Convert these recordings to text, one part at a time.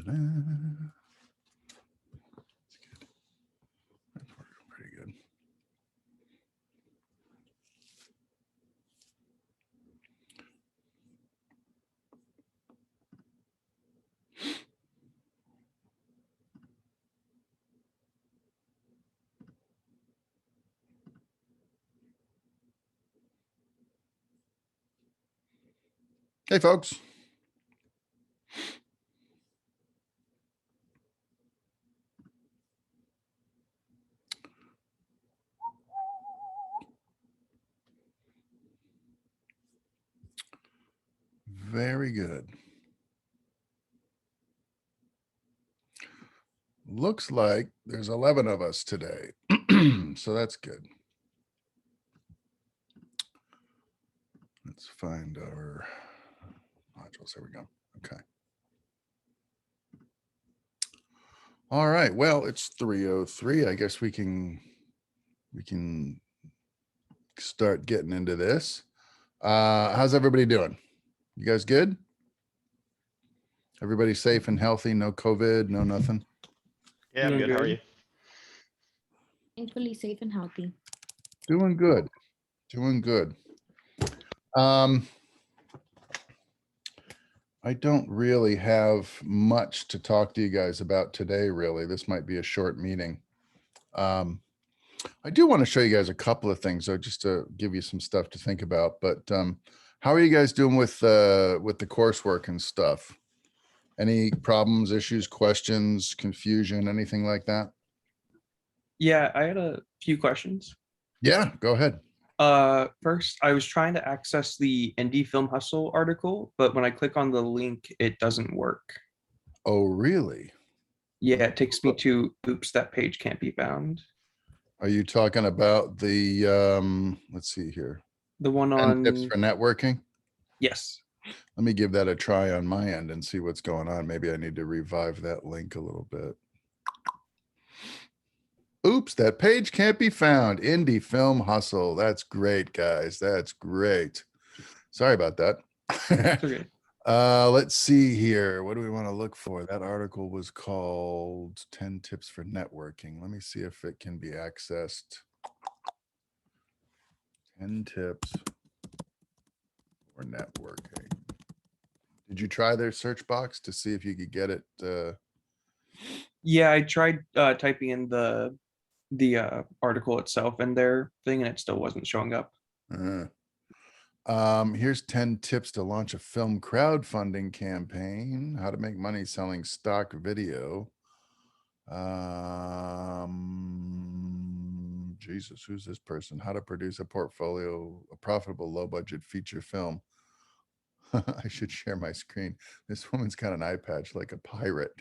That's good. That's working pretty good. Hey, folks. Very good. Looks like there's 11 of us today. So that's good. Let's find our modules. There we go. Okay. All right. Well, it's 3:03. I guess we can start getting into this. How's everybody doing? You guys good? Everybody safe and healthy? No COVID, no nothing? Yeah, I'm good. How are you? Thankfully safe and healthy. Doing good. Doing good. I don't really have much to talk to you guys about today, really. This might be a short meeting. I do want to show you guys a couple of things, though, just to give you some stuff to think about. But how are you guys doing with the coursework and stuff? Any problems, issues, questions, confusion, anything like that? Yeah, I had a few questions. Yeah, go ahead. First, I was trying to access the Indie Film Hustle article, but when I click on the link, it doesn't work. Oh, really? Yeah, it takes me to, oops, that page can't be found. Are you talking about the, let's see here. The one 10 on, tips for networking? yes. Let me give that a try on my end and see what's going on. Maybe I need to revive that link a little bit. Oops, that page can't be found. Indie Film Hustle. That's great, guys. That's great. Sorry about that. Okay. Let's see here. What do we want to look for? That article was called 10 Tips for Networking. Let me see if it can be accessed. 10 tips for networking. Did you try their search box to see if you could get it? Yeah, I tried typing in the article itself in their thing, and it still wasn't showing up. Here's 10 tips to launch a film crowdfunding campaign, how to make money selling stock video. Jesus, who's this person? How to produce a portfolio, a profitable low budget feature film. I should share my screen. This woman's got an eye patch like a pirate.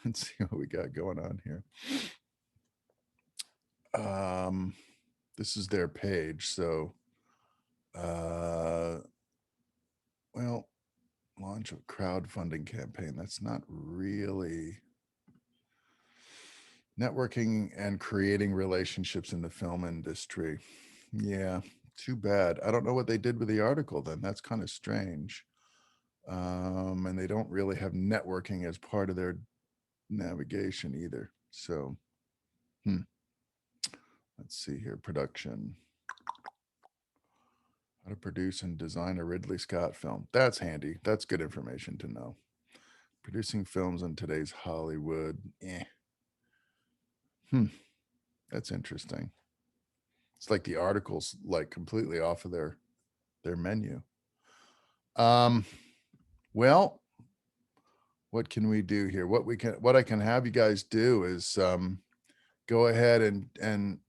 Let's see what we got going on here. This is their page. So, well, launch a crowdfunding campaign. That's not really networking and creating relationships in the film industry. Yeah, too bad. I don't know what they did with the article then. That's kind of strange. And they don't really have networking as part of their navigation either. So, let's see here. Production. How to produce and design a Ridley Scott film. That's handy. That's good information to know. Producing films in today's Hollywood. That's interesting. It's like the article's like completely off of their menu. Well, what can we do here? What I can have you guys do is go ahead and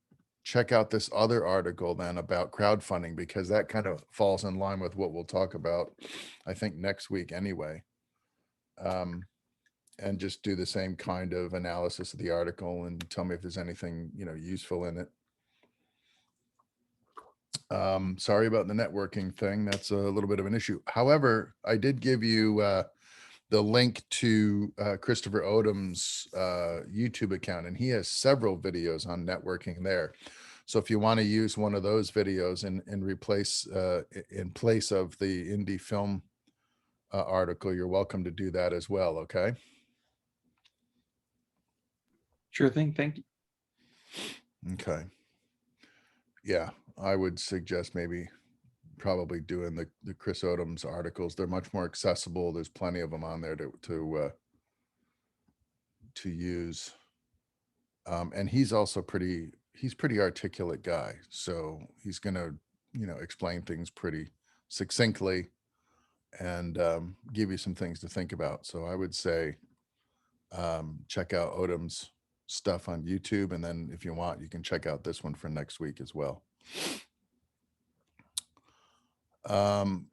check out this other article then about crowdfunding, because that kind of falls in line with what we'll talk about, I think, next week anyway. And just do the same kind of analysis of the article and tell me if there's anything, useful in it. Sorry about the networking thing. That's a little bit of an issue. However, I did give you the link to Christopher Odom's YouTube account, and he has several videos on networking there. So if you want to use one of those videos in place of the Indie Film article, you're welcome to do that as well. Okay. Sure thing. Thank you. Okay. Yeah, I would suggest maybe probably doing the Chris Odom's articles. They're much more accessible. There's plenty of them on there to use. And he's also pretty articulate guy. So he's gonna, explain things pretty succinctly and give you some things to think about. So I would say check out Odom's stuff on YouTube, and then if you want, you can check out this one for next week as well.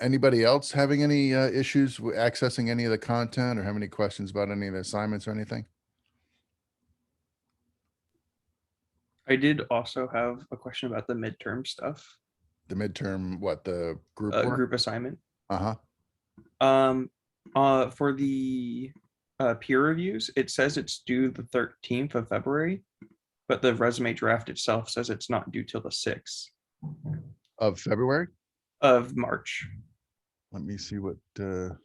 Anybody else having any issues with accessing any of the content, or have any questions about any of the assignments or anything? I did also have a question about the midterm stuff, The midterm, what, the group work? group assignment. Uh-huh. For the peer reviews, it says it's due the 13th of February, but the resume draft itself says it's not due till the 6th Of February? of March. Let me see what you're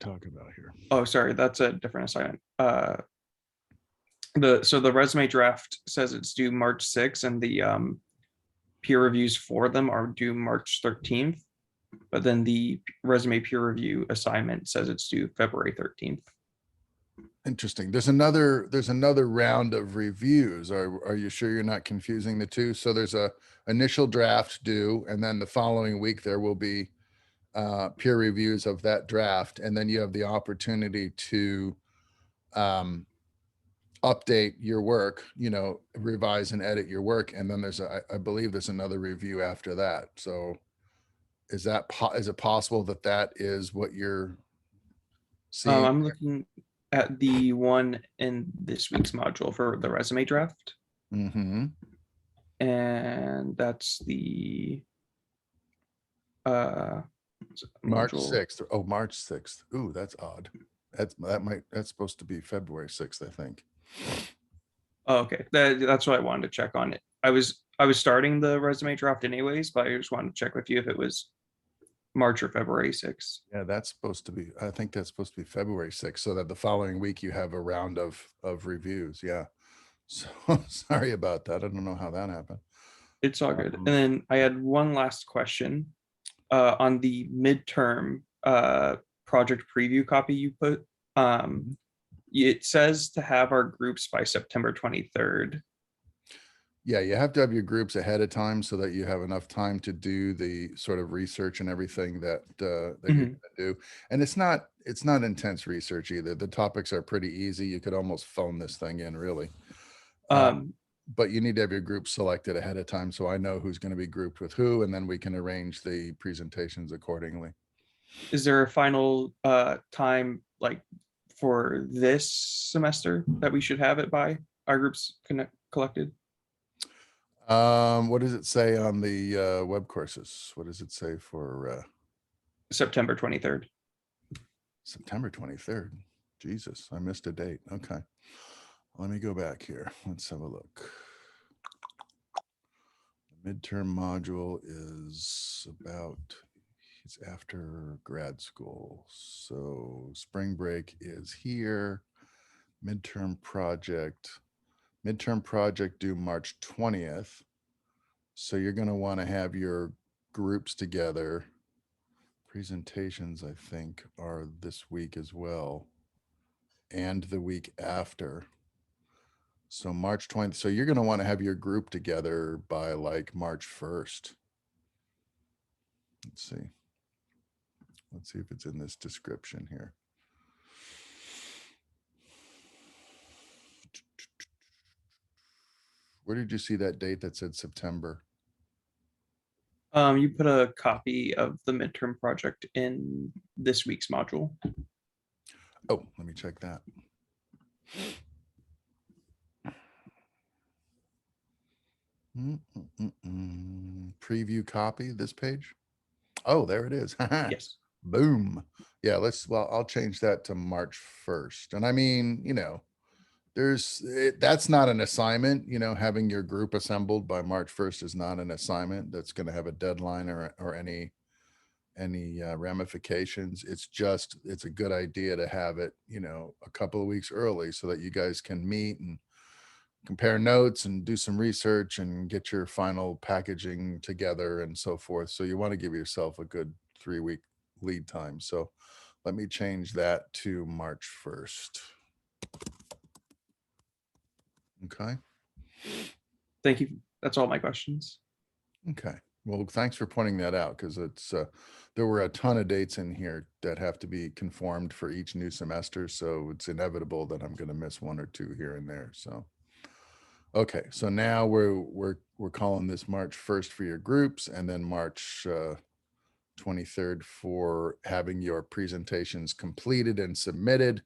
talking about here. Oh, sorry, that's a different assignment. So the resume draft says it's due March 6th, and the peer reviews for them are due March 13th. But then the resume peer review assignment says it's due February 13th. Interesting. There's another round of reviews. Are you sure you're not confusing the two? So there's a initial draft due, and then the following week there will be peer reviews of that draft, and then you have the opportunity to update your work, revise and edit your work, and then I believe there's another review after that. So is it possible that is what you're seeing? I'm looking at the one in this week's module for the resume draft, Mm-hmm. and that's the March module. 6th. Oh, March 6th. Ooh, that's odd. That's supposed to be February 6th, I think. Oh, okay, that's what I wanted to check on it. I was starting the resume draft anyways, but I just wanted to check with you if it was March or February 6th. Yeah, I think that's supposed to be February 6th, so that the following week you have a round of reviews. Yeah. So sorry about that. I don't know how that happened. It's all good. And then I had one last question on the midterm project preview copy you put. It says to have our groups by September 23rd. Yeah, you have to have your groups ahead of time so that you have enough time to do the sort of research and everything that you're going to do. And it's not intense research either. The topics are pretty easy. You could almost phone this thing in, really. But you need to have your group selected ahead of time, so I know who's going to be grouped with who, and then we can arrange the presentations accordingly. Is there a final time, like for this semester, that we should have it by, our groups collected? What does it say on the web courses? What does it say for September 23rd. September 23rd? Jesus, I missed a date. Okay. Let me go back here. Let's have a look. The midterm module is it's after grad school. So spring break is here. Midterm project due March 20th. So you're going to want to have your groups together. Presentations, I think, are this week as well, and the week after. So March 20th. So you're going to want to have your group together by like March 1st. Let's see if it's in this description here. Where did you see that date that said September? You put a copy of the midterm project in this week's module. Oh, let me check that. Preview copy, this page. Oh, there it is. Yes. Boom. Yeah, I'll change that to March 1st. And I mean, that's not an assignment. Having your group assembled by March 1st is not an assignment that's going to have a deadline or ramifications. It's a good idea to have it, you know, a couple of weeks early so that you guys can meet and compare notes and do some research and get your final packaging together and so forth. So you want to give yourself a good 3-week lead time. So let me change that to March 1st. Okay. Thank you. That's all my questions. Okay. Well, thanks for pointing that out, because it's there were a ton of dates in here that have to be conformed for each new semester. So it's inevitable that I'm going to miss 1 or 2 here and there. So okay, so now we're calling this March 1st for your groups, and then March 23rd for having your presentations completed and submitted.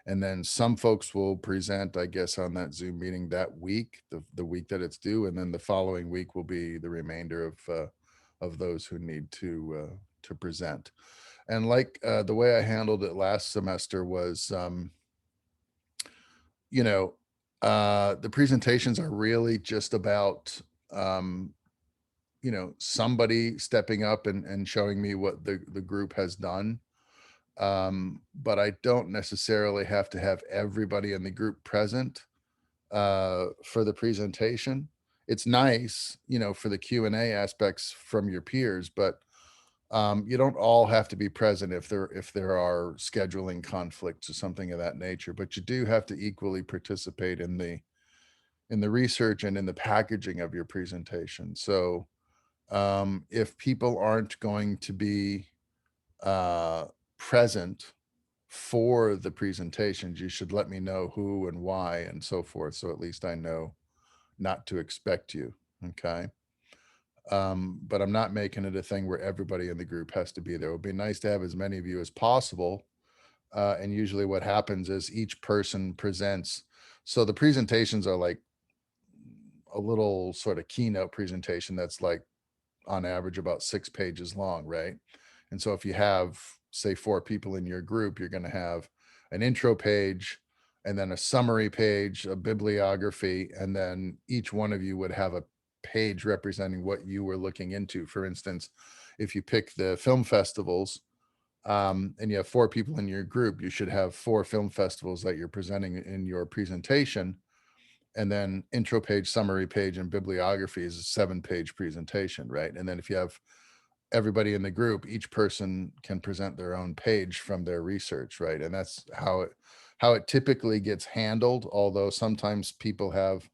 And then some folks will present, I guess, on that Zoom meeting that week, the week that it's due, and then the following week will be the remainder of those who need to present. And like the way I handled it last semester was, you know, the presentations are really just about, you know, somebody stepping up and showing me what the group has done. But I don't necessarily have to have everybody in the group present for the presentation. It's nice, you know, for the Q&A aspects from your peers, but you don't all have to be present if there are scheduling conflicts or something of that nature. But you do have to equally participate in the research and in the packaging of your presentation. So if people aren't going to be present for the presentations, you should let me know who and why and so forth. So at least I know not to expect you. Okay. But I'm not making it a thing where everybody in the group has to be there. It would be nice to have as many of you as possible. And usually what happens is each person presents. So the presentations are like a little sort of keynote presentation that's like on average about 6 pages long, right? And so if you have, say, 4 people in your group, you're going to have an intro page and then a summary page, a bibliography, and then each one of you would have a page representing what you were looking into. For instance, if you pick the film festivals, and you have 4 people in your group, you should have 4 film festivals that you're presenting in your presentation. And then intro page, summary page, and bibliography is a 7-page presentation, right? And then if you have everybody in the group, each person can present their own page from their research, right? And that's how it typically gets handled. Although sometimes people have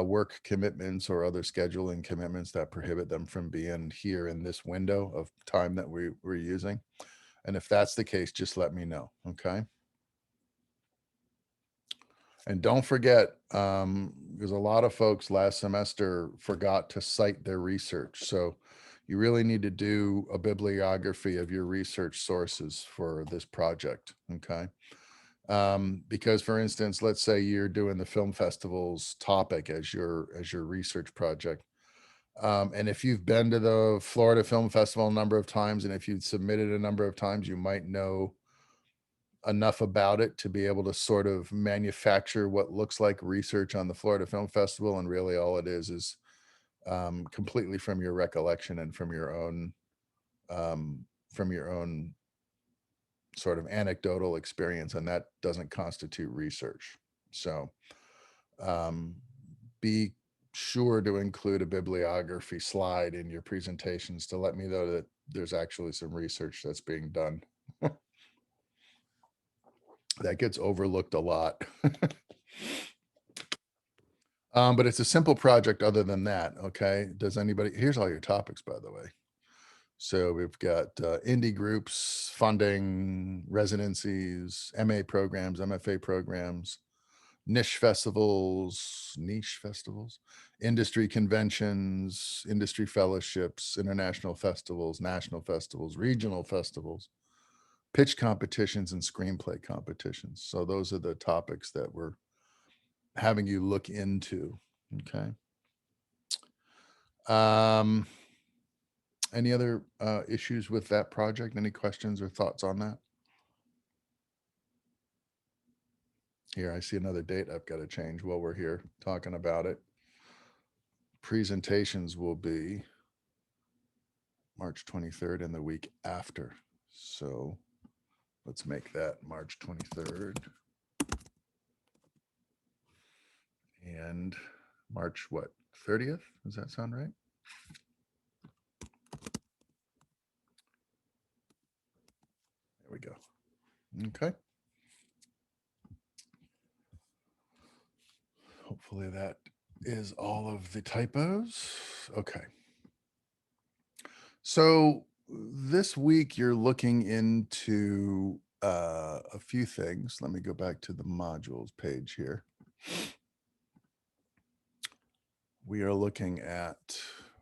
work commitments or other scheduling commitments that prohibit them from being here in this window of time that we're using. And if that's the case, just let me know, okay? And don't forget, because a lot of folks last semester forgot to cite their research. So you really need to do a bibliography of your research sources for this project, okay? Because for instance, let's say you're doing the film festival's topic as your research project. And if you've been to the Florida Film Festival a number of times, and if you've submitted a number of times, you might know enough about it to be able to sort of manufacture what looks like research on the Florida Film Festival. And really all it is completely from your recollection and from your own sort of anecdotal experience. And that doesn't constitute research. So be sure to include a bibliography slide in your presentations to let me know that there's actually some research that's being done. That gets overlooked a lot. But it's a simple project other than that. Okay. Does anybody, here's all your topics, by the way. So we've got indie groups, funding, residencies, MA programs, MFA programs, niche festivals, industry conventions, industry fellowships, international festivals, national festivals, regional festivals, pitch competitions, and screenplay competitions. So those are the topics that we're having you look into. Okay. Any other issues with that project? Any questions or thoughts on that? Here, I see another date I've got to change while we're here talking about it. Presentations will be March 23rd and the week after. So let's make that March 23rd. And March what, 30th? Does that sound right? There we go. Okay. Hopefully that is all of the typos. Okay. So this week you're looking into a few things. Let me go back to the modules page here. We are looking at,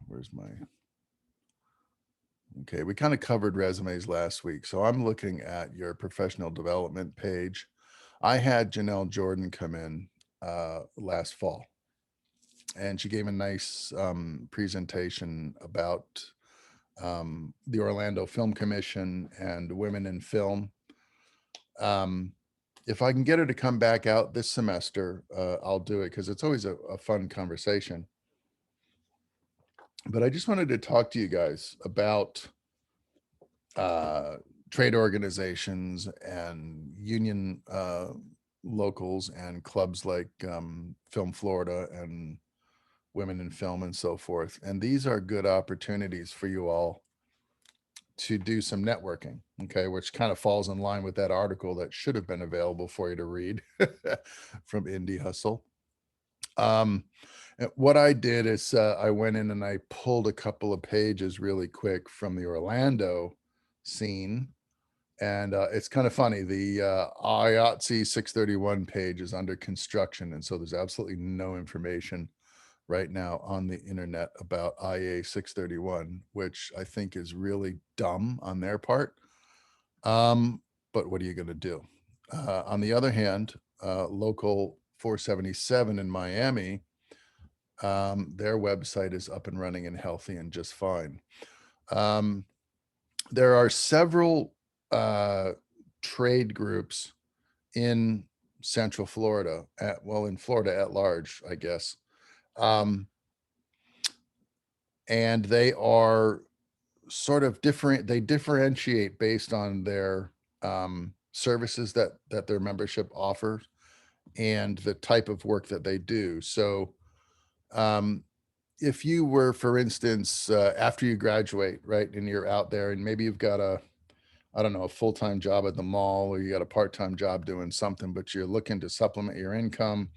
where's my, okay, we kind of covered resumes last week. So I'm looking at your professional development page. I had Janelle Jordan come in last fall, and she gave a nice presentation about the Orlando Film Commission and Women in Film. If I can get her to come back out this semester, I'll do it because it's always a fun conversation. But I just wanted to talk to you guys about trade organizations and union locals and clubs like Film Florida and Women in Film and so forth. And these are good opportunities for you all to do some networking, okay, which kind of falls in line with that article that should have been available for you to read from Indie Hustle. What I did is I went in and I pulled a couple of pages really quick from the Orlando scene. And it's kind of funny. The IATSE 631 page is under construction. And so there's absolutely no information right now on the internet about IA 631, which I think is really dumb on their part. But what are you going to do? On the other hand, local 477 in Miami, their website is up and running and healthy and just fine. There are several trade groups in Central Florida, in Florida at large, I guess. And they are sort of different. They differentiate based on their services that their membership offers and the type of work that they do. So if you were, for instance, after you graduate, right, and you're out there and maybe you've got a full-time job at the mall, or you got a part-time job doing something, but you're looking to supplement your income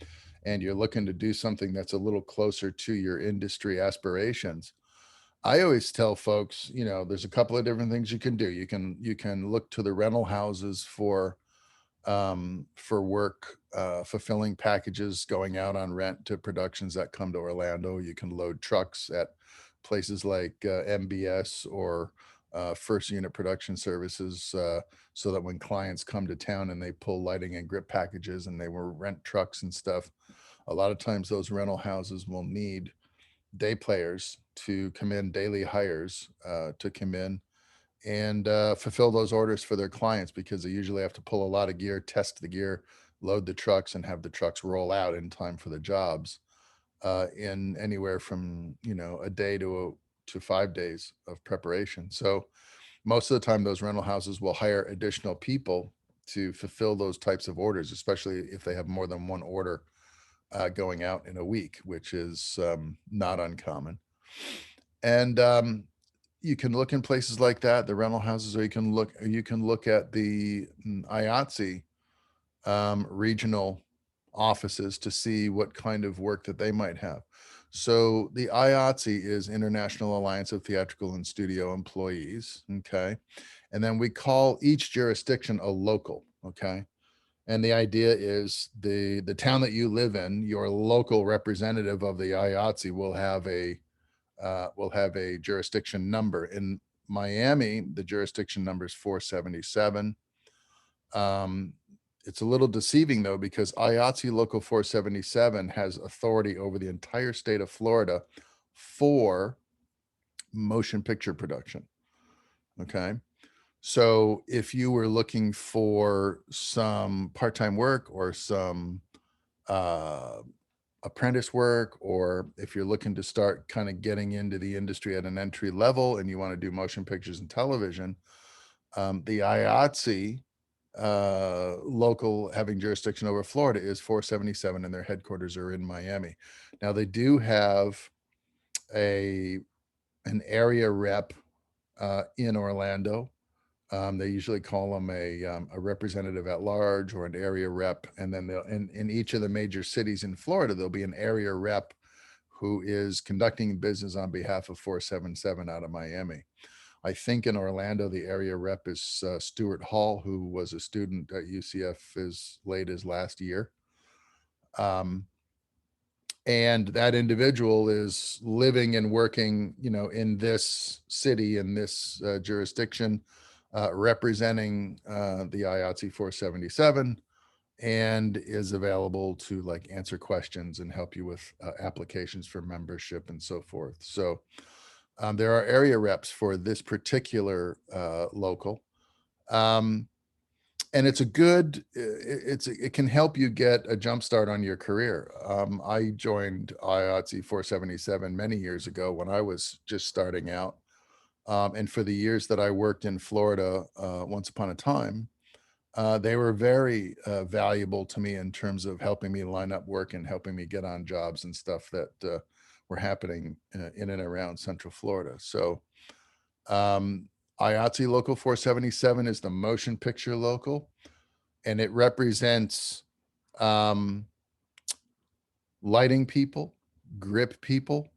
and you're looking to do something that's a little closer to your industry aspirations. I always tell folks, there's a couple of different things you can do. You can look to the rental houses for work, fulfilling packages going out on rent to productions that come to Orlando. You can load trucks at places like MBS or First Unit Production Services, so that when clients come to town and they pull lighting and grip packages and they will rent trucks and stuff, a lot of times those rental houses will need day players to come in, daily hires to come in and fulfill those orders for their clients, because they usually have to pull a lot of gear, test the gear, load the trucks, and have the trucks roll out in time for the jobs in anywhere from a day to 5 days of preparation. So most of the time those rental houses will hire additional people to fulfill those types of orders, especially if they have more than one order going out in a week, which is not uncommon. And you can look in places like that, the rental houses, or you can look at the IATSE regional offices to see what kind of work that they might have. So the IATSE is International Alliance of Theatrical and Studio Employees. Okay. And then we call each jurisdiction a local. Okay. And the idea is the town that you live in, your local representative of the IATSE will have a jurisdiction number. In Miami, the jurisdiction number is 477. It's a little deceiving though, because IATSE Local 477 has authority over the entire state of Florida for motion picture production. Okay. So if you were looking for some part-time work or some apprentice work, or if you're looking to start kind of getting into the industry at an entry level and you want to do motion pictures and television, the IATSE local having jurisdiction over Florida is 477, and their headquarters are in Miami. Now they do have an area rep in Orlando. They usually call them a representative at large or an area rep. And then they'll, in each of the major cities in Florida, there'll be an area rep who is conducting business on behalf of 477 out of Miami. I think in Orlando, the area rep is Stuart Hall, who was a student at UCF as late as last year. And that individual is living and working, you know, in this city, in this jurisdiction, representing the IATSE 477, and is available to like answer questions and help you with applications for membership and so forth. So there are area reps for this particular local. And it's a good, it can help you get a jump start on your career. I joined IATSE 477 many years ago when I was just starting out. And for the years that I worked in Florida, once upon a time, they were very valuable to me in terms of helping me line up work and helping me get on jobs and stuff that were happening in and around Central Florida. So IATSE Local 477 is the motion picture local, and it represents lighting people, grip people,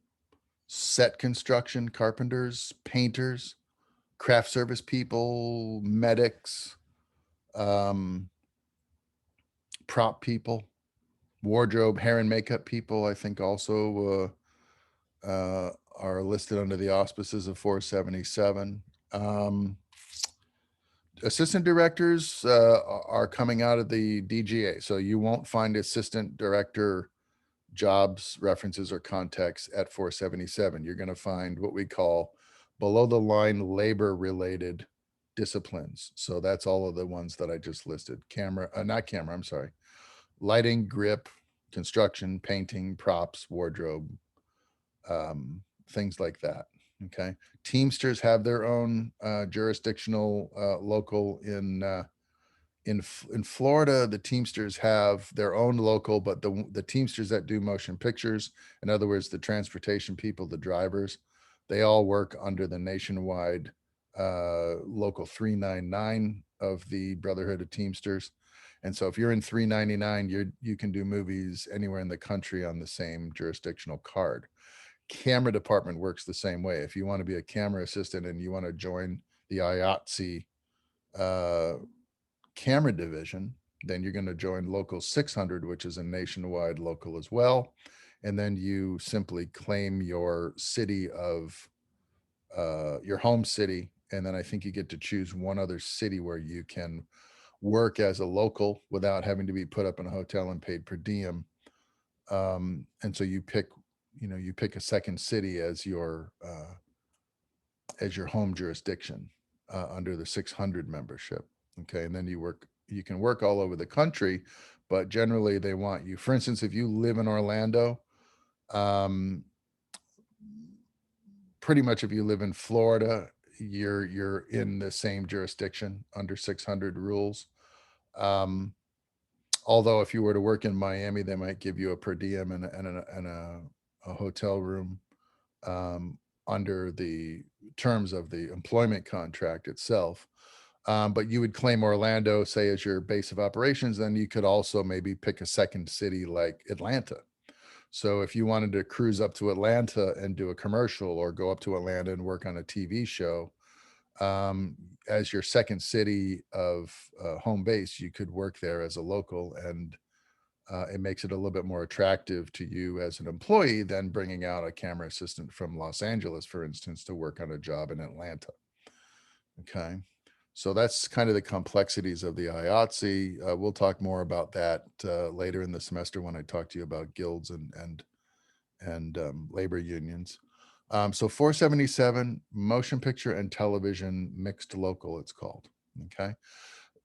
set construction, carpenters, painters, craft service people, medics, prop people, wardrobe, hair and makeup people, I think also are listed under the auspices of 477. Assistant directors are coming out of the DGA. So you won't find assistant director jobs, references, or contacts at 477. You're going to find what we call below the line labor related disciplines. So that's all of the ones that I just listed. I'm sorry. Lighting, grip, construction, painting, props, wardrobe, things like that. Okay. Teamsters have their own jurisdictional local in Florida. The Teamsters have their own local, but the Teamsters that do motion pictures, in other words, the transportation people, the drivers, they all work under the nationwide local 399 of the Brotherhood of Teamsters. And so if you're in 399, you can do movies anywhere in the country on the same jurisdictional card. Camera department works the same way. If you want to be a camera assistant and you want to join the IATSE camera division, then you're going to join local 600, which is a nationwide local as well. And then you simply claim your city of your home city. And then I think you get to choose one other city where you can work as a local without having to be put up in a hotel and paid per diem. And so you pick a second city as your home jurisdiction under the 600 membership. Okay. And then you can work all over the country, but generally they want you, for instance, if you live in Orlando, pretty much if you live in Florida, you're in the same jurisdiction under 600 rules. Although if you were to work in Miami, they might give you a per diem and a hotel room under the terms of the employment contract itself. But you would claim Orlando, say, as your base of operations, then you could also maybe pick a second city like Atlanta. So if you wanted to cruise up to Atlanta and do a commercial, or go up to Atlanta and work on a TV show, as your second city of home base, you could work there as a local, and it makes it a little bit more attractive to you as an employee than bringing out a camera assistant from Los Angeles, for instance, to work on a job in Atlanta. Okay. So that's kind of the complexities of the IATSE. We'll talk more about that later in the semester when I talk to you about guilds and labor unions. So 477, motion picture and television mixed local, it's called. Okay.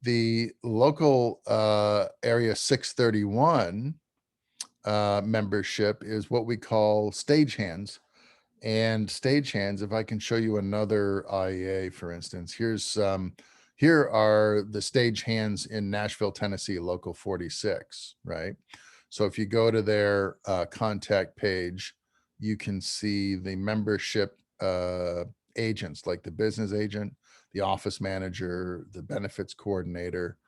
The local area 631 membership is what we call stagehands. And stagehands, if I can show you another IEA, for instance, here are the stagehands in Nashville, Tennessee, Local 46, right? So if you go to their contact page, you can see the membership agents, like the business agent, the office manager, the benefits coordinator.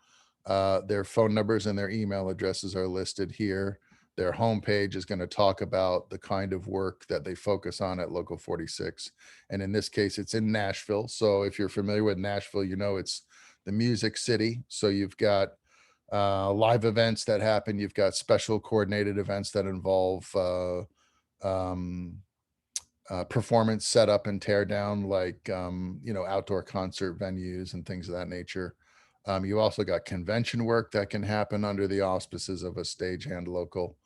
Their phone numbers and their email addresses are listed here. Their homepage is going to talk about the kind of work that they focus on at Local 46. And in this case, it's in Nashville. So if you're familiar with Nashville, you know it's the music city. So you've got live events that happen. You've got special coordinated events that involve um, performance setup and tear down, like outdoor concert venues and things of that nature. You also got convention work that can happen under the auspices of a stagehand local.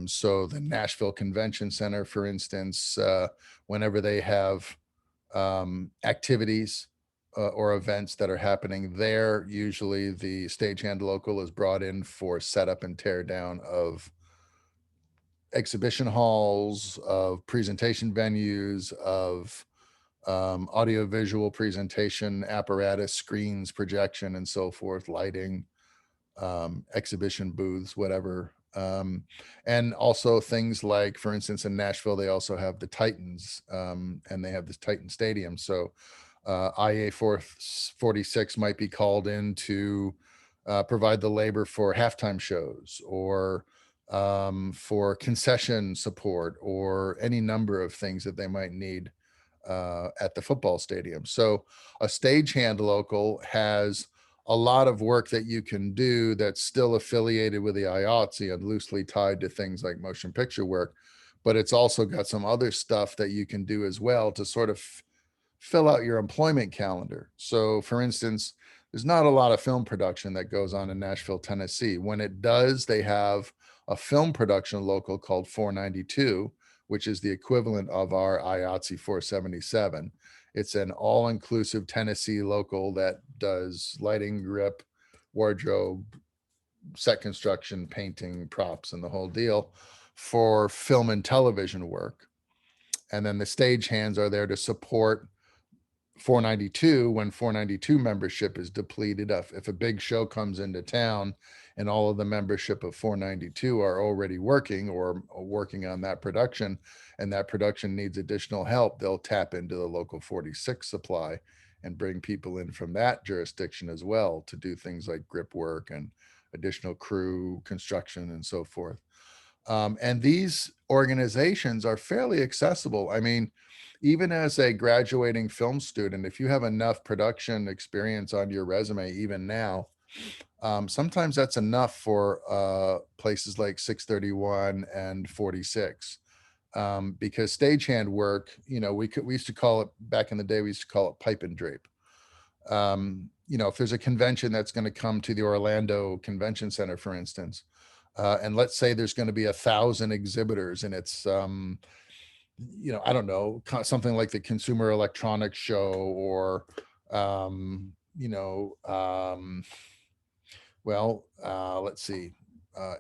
So the Nashville Convention Center, for instance, whenever they have activities or events that are happening there, usually the stagehand local is brought in for setup and tear down of exhibition halls, of presentation venues, of audiovisual presentation apparatus, screens, projection, and so forth, lighting, exhibition booths, whatever. And also things like, for instance, in Nashville, they also have the Titans, and they have this Titan Stadium. So IA 446 might be called in to provide the labor for halftime shows, or for concession support, or any number of things that they might need at the football stadium. So a stagehand local has a lot of work that you can do that's still affiliated with the IATSE and loosely tied to things like motion picture work, but it's also got some other stuff that you can do as well to sort of fill out your employment calendar. So for instance, there's not a lot of film production that goes on in Nashville, Tennessee. When it does, they have a film production local called 492, which is the equivalent of our IATSE 477. It's an all-inclusive Tennessee local that does lighting, grip, wardrobe, set construction, painting, props, and the whole deal for film and television work. And then the stagehands are there to support 492 when 492 membership is depleted. If a big show comes into town and all of the membership of 492 are already working or working on that production, and that production needs additional help, they'll tap into the Local 46 supply and bring people in from that jurisdiction as well to do things like grip work and additional crew, construction, and so forth. And these organizations are fairly accessible. I mean, even as a graduating film student, if you have enough production experience on your resume, even now, sometimes that's enough for places like 631 and 46. Because stagehand work, we used to call it, back in the day, we used to call it pipe and drape. If there's a convention that's going to come to the Orlando Convention Center, for instance, and let's say there's going to be 1,000 exhibitors, and it's I don't know, something like the Consumer Electronics Show, or let's see,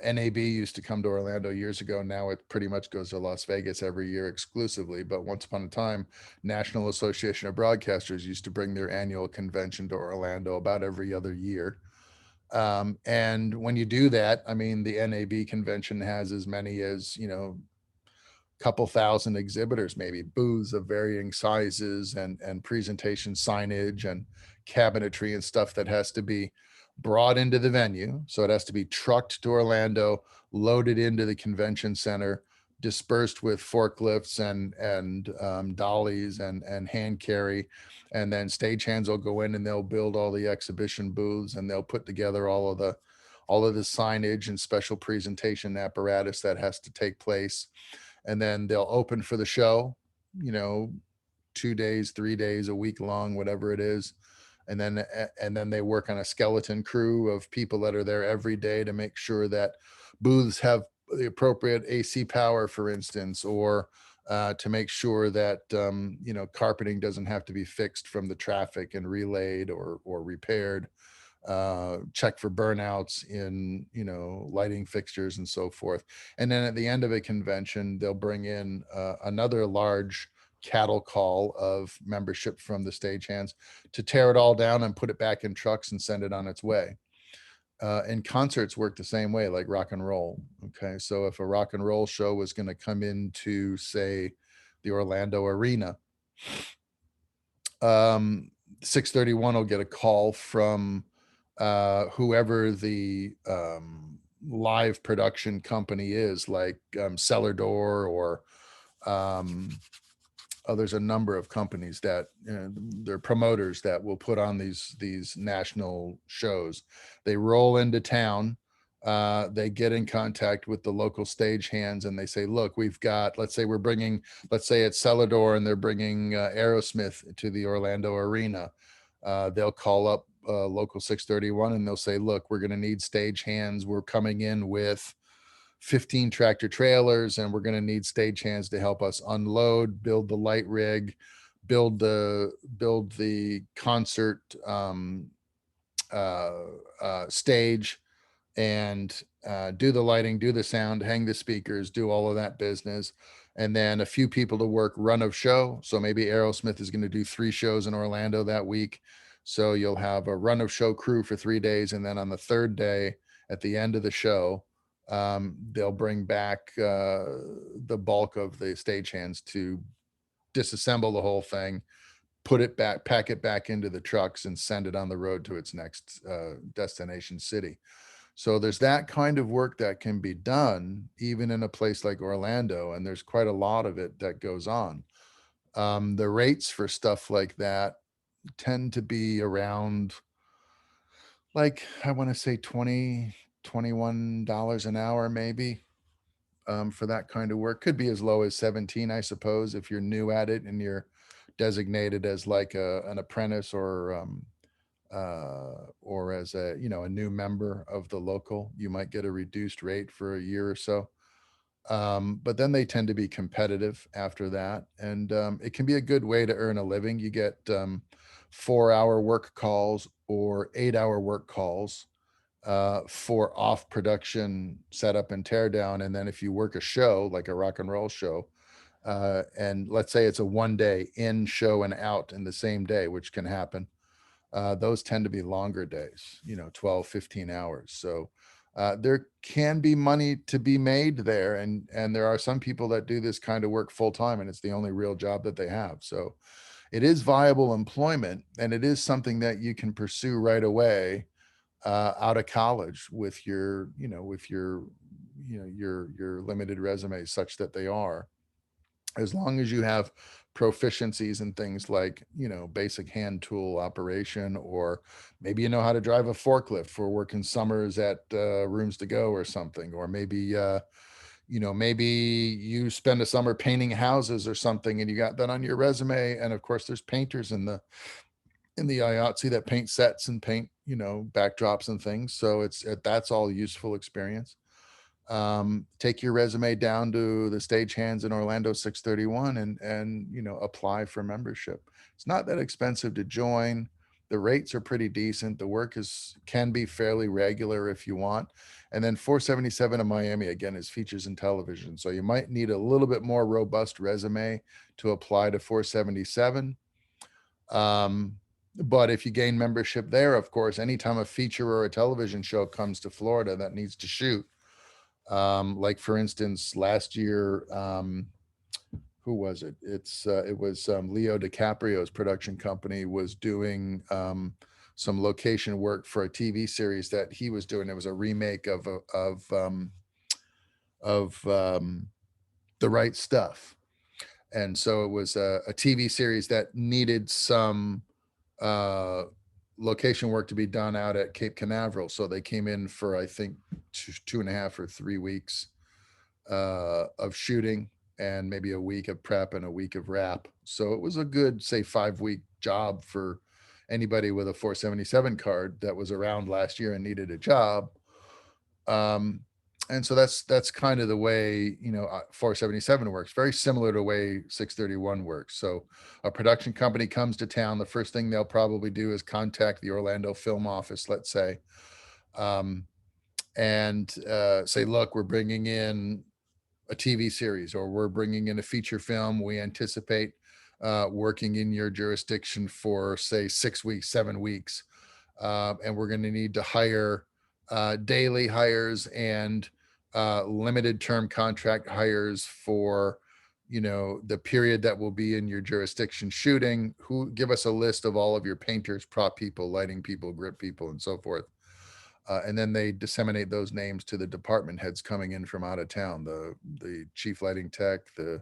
NAB used to come to Orlando years ago. Now it pretty much goes to Las Vegas every year exclusively. But once upon a time, National Association of Broadcasters used to bring their annual convention to Orlando about every other year. And when you do that, I mean, the NAB convention has as many as, couple thousand exhibitors, maybe booths of varying sizes, and presentation signage and cabinetry and stuff that has to be brought into the venue. So it has to be trucked to Orlando, loaded into the convention center, dispersed with forklifts and dollies and hand carry. And then stagehands will go in and they'll build all the exhibition booths, and they'll put together all of the signage and special presentation apparatus that has to take place. And then they'll open for the show, 2 days, 3 days, a week long, whatever it is. And then they work on a skeleton crew of people that are there every day to make sure that booths have the appropriate AC power, for instance, or to make sure that carpeting doesn't have to be fixed from the traffic and relayed or repaired. check for burnouts in, lighting fixtures and so forth. And then at the end of a convention, they'll bring in another large cattle call of membership from the stagehands to tear it all down and put it back in trucks and send it on its way. And concerts work the same way, like rock and roll. Okay, so if a rock and roll show was going to come into, say, the Orlando Arena, 631 will get a call from whoever the live production company is, like Cellar Door, or there's a number of companies that they're promoters that will put on these national shows. They roll into town. They get in contact with the local stagehands and they say, look, we've got, let's say it's Celador and they're bringing Aerosmith to the Orlando Arena. They'll call up local 631 and they'll say, look, we're going to need stagehands. We're coming in with 15 tractor trailers and we're going to need stagehands to help us unload, build the light rig, build the concert stage, and do the lighting, do the sound, hang the speakers, do all of that business. And then a few people to work run of show. So maybe Aerosmith is going to do 3 shows in Orlando that week. So you'll have a run of show crew for 3 days. And then on the 3rd day, at the end of the show, they'll bring back the bulk of the stagehands to disassemble the whole thing, put it back, pack it back into the trucks and send it on the road to its next destination city. So there's that kind of work that can be done even in a place like Orlando, and there's quite a lot of it that goes on. The rates for stuff like that tend to be around, like, I want to say $21 an hour, maybe, for that kind of work. Could be as low as 17, I suppose, if you're new at it and you're designated as like an apprentice or as a new member of the local. You might get a reduced rate for a year or so. But then they tend to be competitive after that. And it can be a good way to earn a living. You get 4-hour work calls or 8-hour work calls for off production setup and teardown. And then if you work a show, like a rock and roll show, and let's say it's a 1-day in show and out in the same day, which can happen. Those tend to be longer days, 12, 15 hours. So there can be money to be made there. And there are some people that do this kind of work full time and it's the only real job that they have. So it is viable employment, and it is something that you can pursue right away out of college with your limited resume, such that they are, as long as you have proficiencies in things like, basic hand tool operation, or maybe you know how to drive a forklift for working summers at Rooms to Go or something, or maybe maybe you spend a summer painting houses or something and you got that on your resume. And of course there's painters in the IATSE that paint sets and paint backdrops and things. So that's all useful experience. Take your resume down to the stagehands in Orlando 631 and apply for membership. It's not that expensive to join. The rates are pretty decent. The work can be fairly regular if you want. And then 477 in Miami, again, is features and television. So you might need a little bit more robust resume to apply to 477. But if you gain membership there, of course, anytime a feature or a television show comes to Florida that needs to shoot, like for instance, last year, who was it? It was Leo DiCaprio's production company was doing some location work for a TV series that he was doing. It was a remake of The Right Stuff. And so it was a TV series that needed some location work to be done out at Cape Canaveral. So they came in for, I think, 2.5 or 3 weeks of shooting, and maybe a week of prep and a week of wrap. So it was a good, say, 5-week job for anybody with a 477 card that was around last year and needed a job. and so that's kind of the way, 477 works, very similar to the way 631 works. So a production company comes to town, the first thing they'll probably do is contact the Orlando film office, let's say, and say, look, we're bringing in a TV series, or we're bringing in a feature film. We anticipate working in your jurisdiction for, say, 6 weeks, 7 weeks. And we're going to need to hire daily hires and limited term contract hires for, the period that will be in your jurisdiction shooting. Give us a list of all of your painters, prop people, lighting people, grip people, and so forth. And then they disseminate those names to the department heads coming in from out of town, the chief lighting tech, the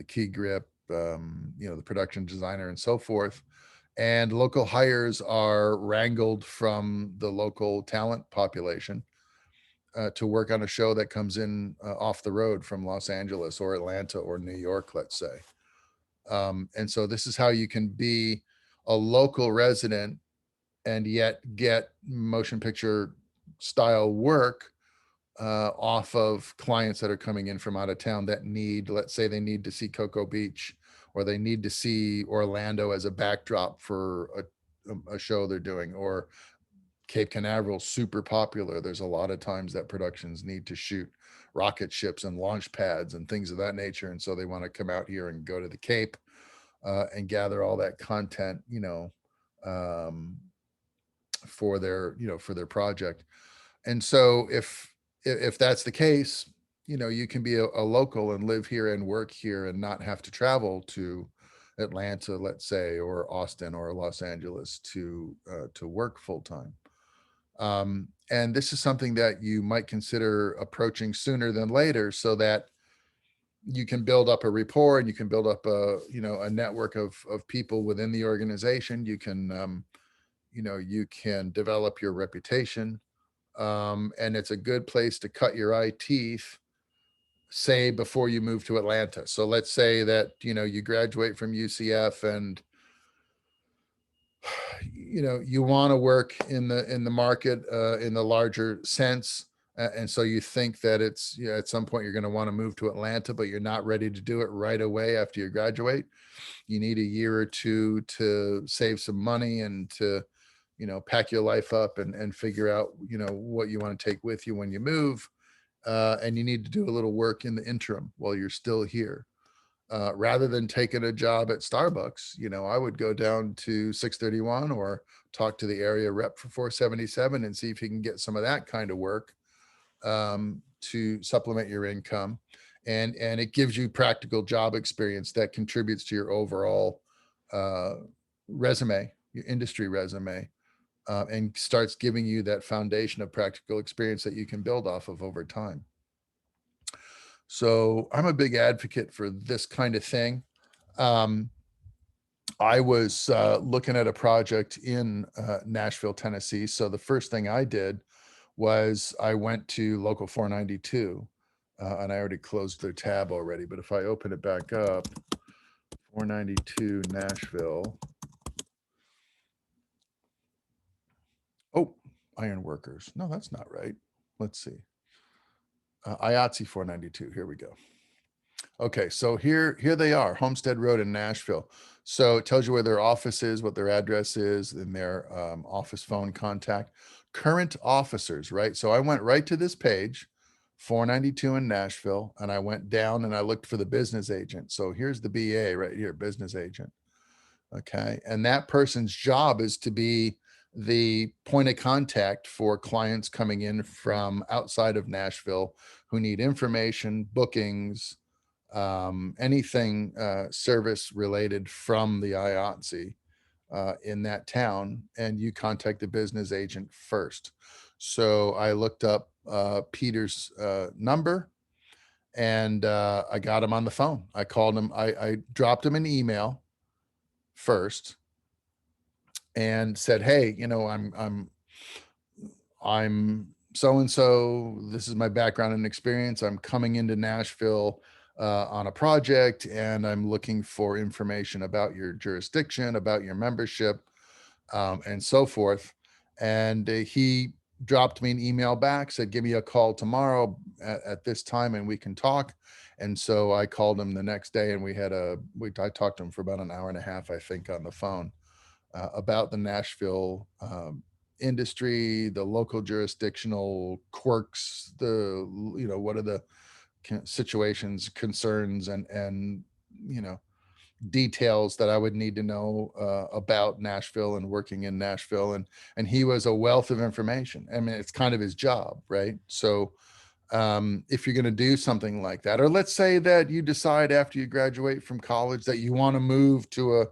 key grip, the production designer, and so forth. And local hires are wrangled from the local talent population to work on a show that comes in off the road from Los Angeles or Atlanta or New York, let's say. And so this is how you can be a local resident and yet get motion picture style work off of clients that are coming in from out of town that need, let's say they need to see Cocoa Beach, or they need to see Orlando as a backdrop for a show they're doing, or Cape Canaveral, super popular. There's a lot of times that productions need to shoot rocket ships and launch pads and things of that nature. And so they want to come out here and go to the Cape and gather all that content, for their project. And so if that's the case, you can be a local and live here and work here and not have to travel to Atlanta, let's say, or Austin or Los Angeles to work full time. And this is something that you might consider approaching sooner than later, so that you can build up a rapport and you can build up a network of people within the organization. You can you can develop your reputation, and it's a good place to cut your eye teeth, say, before you move to Atlanta. So let's say that you graduate from UCF and you want to work in the market in the larger sense, and so you think that it's at some point you're going to want to move to Atlanta, but you're not ready to do it right away after you graduate. You need a year or two to save some money and to pack your life up and figure out what you want to take with you when you move, and you need to do a little work in the interim while you're still here. Rather than taking a job at Starbucks, I would go down to 631 or talk to the area rep for 477 and see if you can get some of that kind of work to supplement your income. And it gives you practical job experience that contributes to your overall resume, your industry resume, and starts giving you that foundation of practical experience that you can build off of over time. So I'm a big advocate for this kind of thing. I was looking at a project in Nashville, Tennessee. So the first thing I did was I went to local 492, and I already closed their tab already. But if I open it back up, 492 Nashville. Oh, Iron Workers. No, that's not right. Let's see. IATSE 492. Here we go. Okay, so here they are, Homestead Road in Nashville. So it tells you where their office is, what their address is, and their office phone contact. Current officers, right? So I went right to this page, 492 in Nashville, and I went down and I looked for the business agent. So here's the BA right here, business agent. Okay, and that person's job is to be the point of contact for clients coming in from outside of Nashville who need information, bookings, anything service related from the IATSE in that town, and you contact the business agent first. So I looked up Peter's number, and I got him on the phone. I called him. I dropped him an email first and said, hey, I'm so and so. This is my background and experience. I'm coming into Nashville on a project, and I'm looking for information about your jurisdiction, about your membership, and so forth. And he dropped me an email back, said, give me a call tomorrow at this time and we can talk. And so I called him the next day and I talked to him for about an hour and a half, I think, on the phone about the Nashville industry, the local jurisdictional quirks, what are the situations, concerns, and details that I would need to know about Nashville and working in Nashville. And he was a wealth of information. I mean, it's kind of his job, right? So if you're going to do something like that, or let's say that you decide after you graduate from college that you want to move to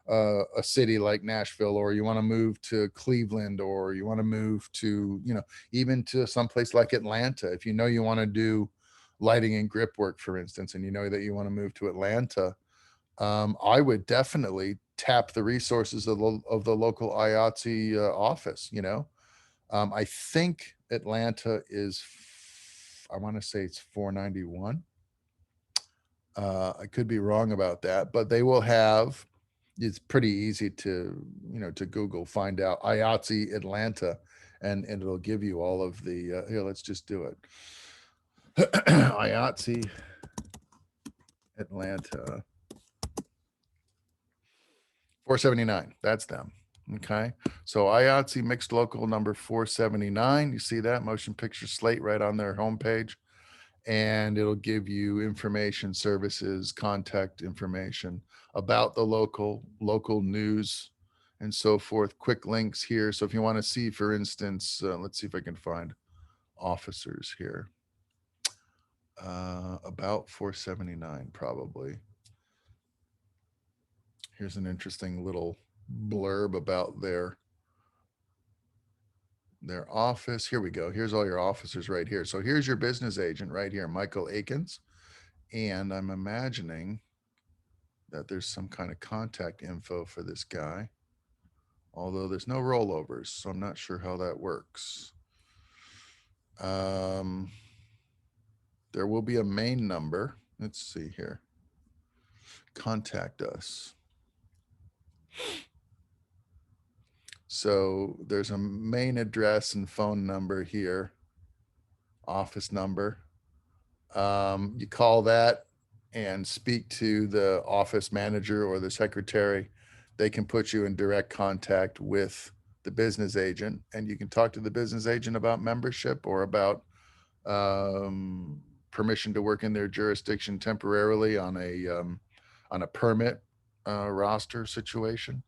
a city like Nashville, or you want to move to Cleveland, or you want to move to, even to someplace like Atlanta. If you know you want to do lighting and grip work, for instance, and you know that you want to move to Atlanta, I would definitely tap the resources of the local IATSE office. I think Atlanta is, I want to say it's 491. I could be wrong about that, but they will have, it's pretty easy to, to Google, find out IATSE Atlanta, and it'll give you all of the, here, let's just do it. IATSE Atlanta. 479, that's them. Okay, so IATSE mixed local number 479. You see that motion picture slate right on their homepage, and it'll give you information, services, contact information about the local news and so forth. Quick links here. So if you want to see, for instance, let's see if I can find officers here. About 479, probably. Here's an interesting little blurb about their office. Here we go. Here's all your officers right here. So here's your business agent right here, Michael Akins. And I'm imagining that there's some kind of contact info for this guy, although there's no rollovers, so I'm not sure how that works. There will be a main number. Let's see here. Contact us. So there's a main address and phone number here, office number. You call that and speak to the office manager or the secretary. They can put you in direct contact with the business agent, and you can talk to the business agent about membership or about permission to work in their jurisdiction temporarily on a permit roster situation.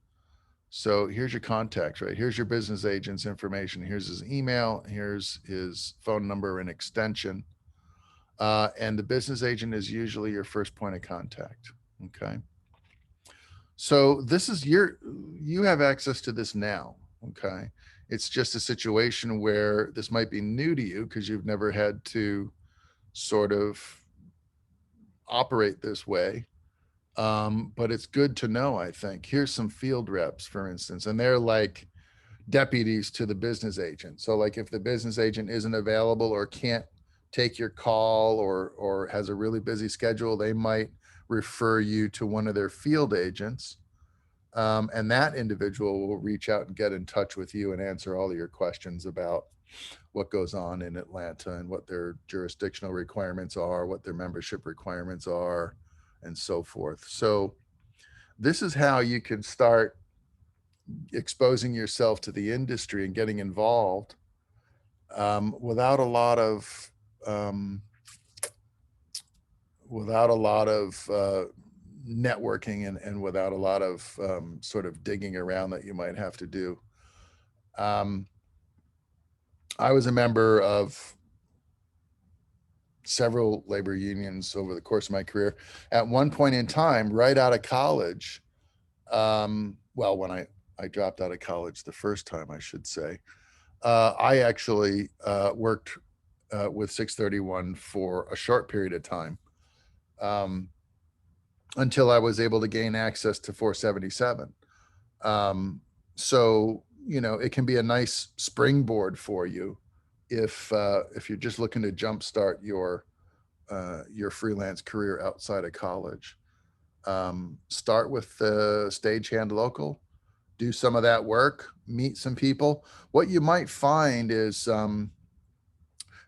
So here's your contacts, right? Here's your business agent's information. Here's his email. Here's his phone number and extension. And the business agent is usually your first point of contact. Okay. So this is you have access to this now. Okay. It's just a situation where this might be new to you because you've never had to sort of operate this way. But it's good to know, I think. Here's some field reps, for instance, and they're like deputies to the business agent. So like if the business agent isn't available or can't take your call or has a really busy schedule, they might refer you to one of their field agents. And that individual will reach out and get in touch with you and answer all of your questions about what goes on in Atlanta and what their jurisdictional requirements are, what their membership requirements are, and so forth. So this is how you can start exposing yourself to the industry and getting involved without a lot of networking and without a lot of sort of digging around that you might have to do. I was a member of several labor unions over the course of my career. At one point in time, right out of college, when I dropped out of college the first time, I should say, I actually worked with 631 for a short period of time until I was able to gain access to 477. So, it can be a nice springboard for you if you're just looking to jumpstart your freelance career outside of college. Start with the stagehand local, do some of that work, meet some people. What you might find is,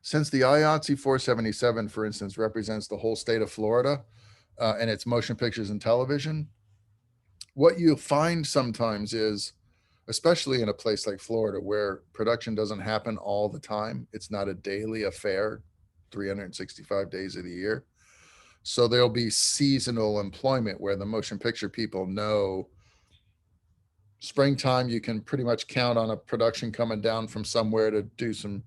since the IATSE 477, for instance, represents the whole state of Florida, and it's motion pictures and television, what you'll find sometimes is, especially in a place like Florida where production doesn't happen all the time, it's not a daily affair, 365 days of the year. So there'll be seasonal employment where the motion picture people know springtime, you can pretty much count on a production coming down from somewhere to do some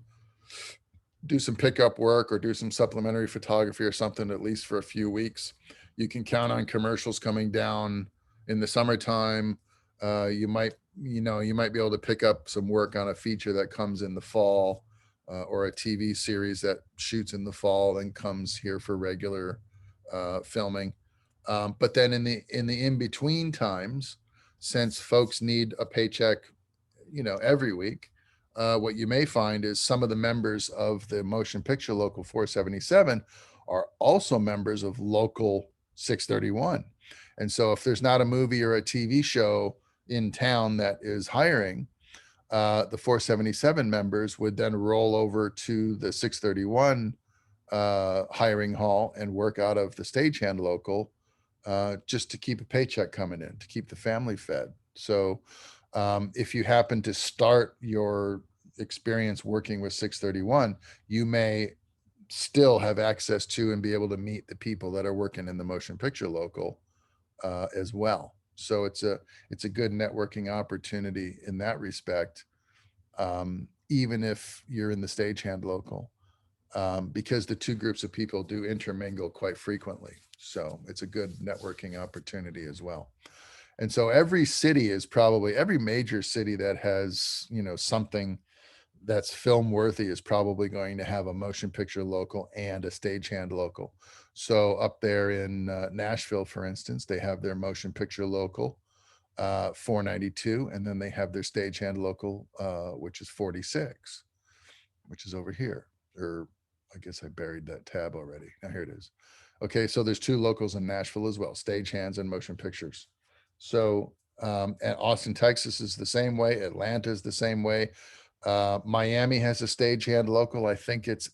pickup work or do some supplementary photography or something, at least for a few weeks. You can count on commercials coming down in the summertime. You might be able to pick up some work on a feature that comes in the fall, or a TV series that shoots in the fall and comes here for regular filming. But then in the in-between times, since folks need a paycheck, every week, what you may find is some of the members of the Motion Picture Local 477 are also members of Local 631. And so if there's not a movie or a TV show in town that is hiring, the 477 members would then roll over to the 631 hiring hall and work out of the stagehand local, just to keep a paycheck coming in, to keep the family fed. So if you happen to start your experience working with 631, you may still have access to and be able to meet the people that are working in the motion picture local as well. So it's a good networking opportunity in that respect, even if you're in the stagehand local, because the two groups of people do intermingle quite frequently. So it's a good networking opportunity as well. And so every major city that has, something that's film worthy is probably going to have a motion picture local and a stagehand local. So up there in Nashville, for instance, they have their motion picture local, 492, and then they have their stagehand local, which is 46, which is over here. Or I guess I buried that tab already. Now here it is. Okay, so there's two locals in Nashville as well, stagehands and motion pictures. So, and Austin, Texas is the same way. Atlanta is the same way. Miami has a stagehand local. I think it's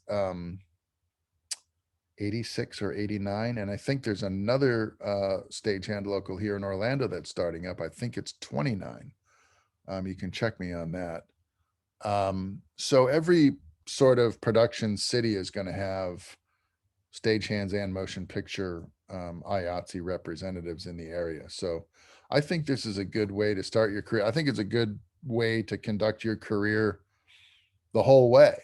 86 or 89. And I think there's another stagehand local here in Orlando that's starting up. I think it's 29. You can check me on that. So every sort of production city is going to have stagehands and motion picture IATSE representatives in the area. So I think this is a good way to start your career. I think it's a good way to conduct your career the whole way.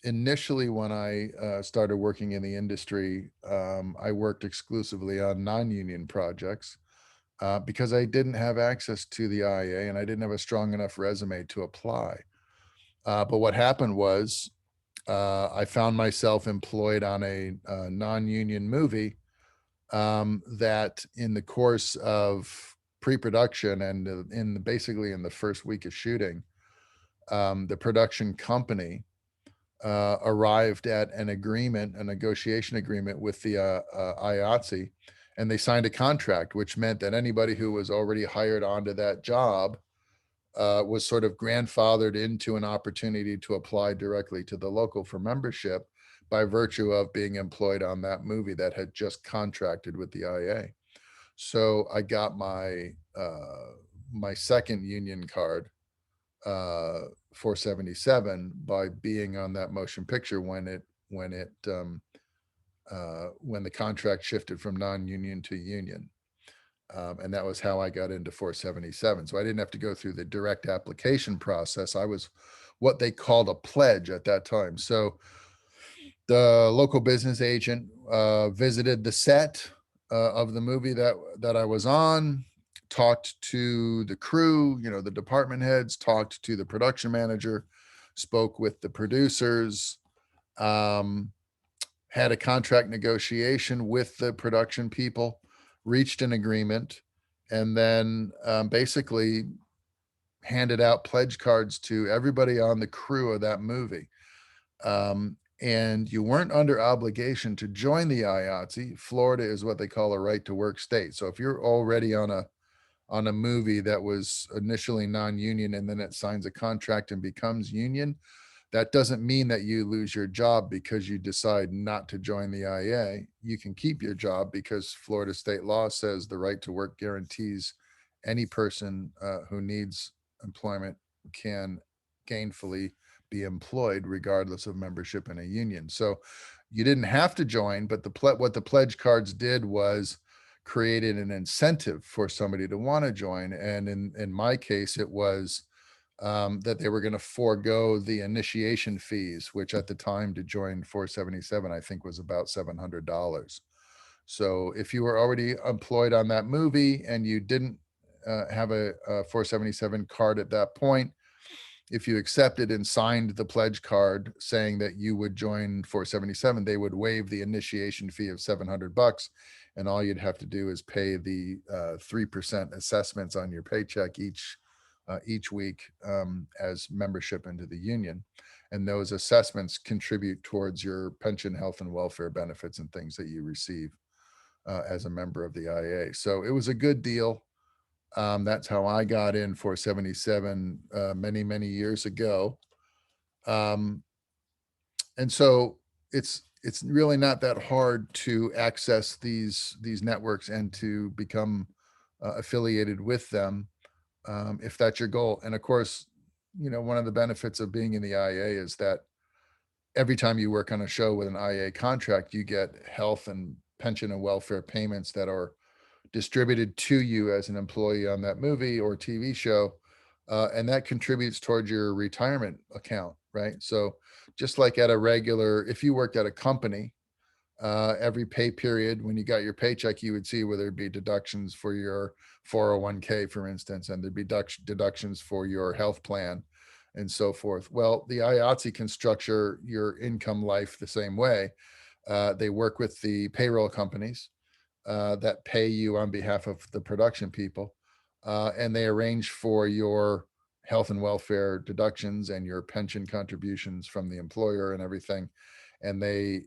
Initially, when I started working in the industry, I worked exclusively on non-union projects because I didn't have access to the IA and I didn't have a strong enough resume to apply. But what happened was I found myself employed on a non-union movie that in the course of pre-production and basically in the first week of shooting, the production company arrived at a negotiation agreement with the IATSE, and they signed a contract, which meant that anybody who was already hired onto that job was sort of grandfathered into an opportunity to apply directly to the local for membership by virtue of being employed on that movie that had just contracted with the IA. So I got my second union card, 477, by being on that motion picture when the contract shifted from non-union to union. And that was how I got into 477. So I didn't have to go through the direct application process. I was what they called a pledge at that time. So the local business agent visited the set of the movie that I was on, talked to the crew, the department heads, talked to the production manager, spoke with the producers, had a contract negotiation with the production people, reached an agreement, and then basically handed out pledge cards to everybody on the crew of that movie. And you weren't under obligation to join the IATSE. Florida is what they call a right to work state. So if you're already on on a movie that was initially non-union and then it signs a contract and becomes union, that doesn't mean that you lose your job because you decide not to join the IA. You can keep your job because Florida state law says the right to work guarantees any person who needs employment can gainfully be employed regardless of membership in a union. So you didn't have to join, but what the pledge cards did was created an incentive for somebody to want to join. And in my case, it was that they were going to forego the initiation fees, which at the time to join 477, I think was about $700. So if you were already employed on that movie and you didn't have a 477 card at that point, if you accepted and signed the pledge card saying that you would join 477, they would waive the initiation fee of $700. And all you'd have to do is pay the 3% assessments on your paycheck each week as membership into the union. And those assessments contribute towards your pension, health, and welfare benefits and things that you receive as a member of the IA. So it was a good deal. That's how I got in 477 many, many years ago. And so it's really not that hard to access these networks and to become affiliated with them if that's your goal. And of course, you know, one of the benefits of being in the IA is that every time you work on a show with an IA contract, you get health and pension and welfare payments that are distributed to you as an employee on that movie or TV show. And that contributes towards your retirement account, right? So just like at a regular, if you worked at a company, every pay period, when you got your paycheck, you would see where there'd be deductions for your 401k, for instance, and there'd be deductions for your health plan and so forth. Well, the IATSE can structure your income life the same way. They work with the payroll companies that pay you on behalf of the production people, and they arrange for your health and welfare deductions and your pension contributions from the employer and everything. And they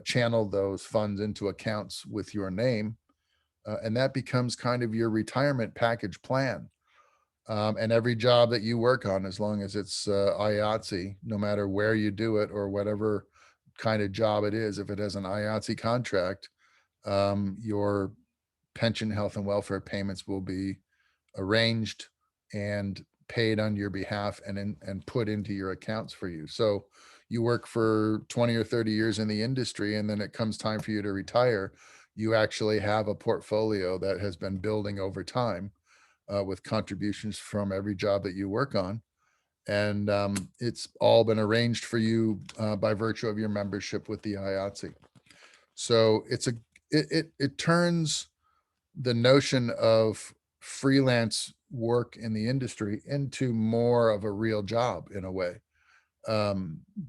channel those funds into accounts with your name. And that becomes kind of your retirement package plan. And every job that you work on, as long as it's IATSE, no matter where you do it or whatever kind of job it is, if it has an IATSE contract, your pension, health, and welfare payments will be arranged and paid on your behalf and put into your accounts for you. So you work for 20 or 30 years in the industry, and then it comes time for you to retire. You actually have a portfolio that has been building over time with contributions from every job that you work on. And it's all been arranged for you by virtue of your membership with the IATSE. So it turns the notion of freelance work in the industry into more of a real job in a way,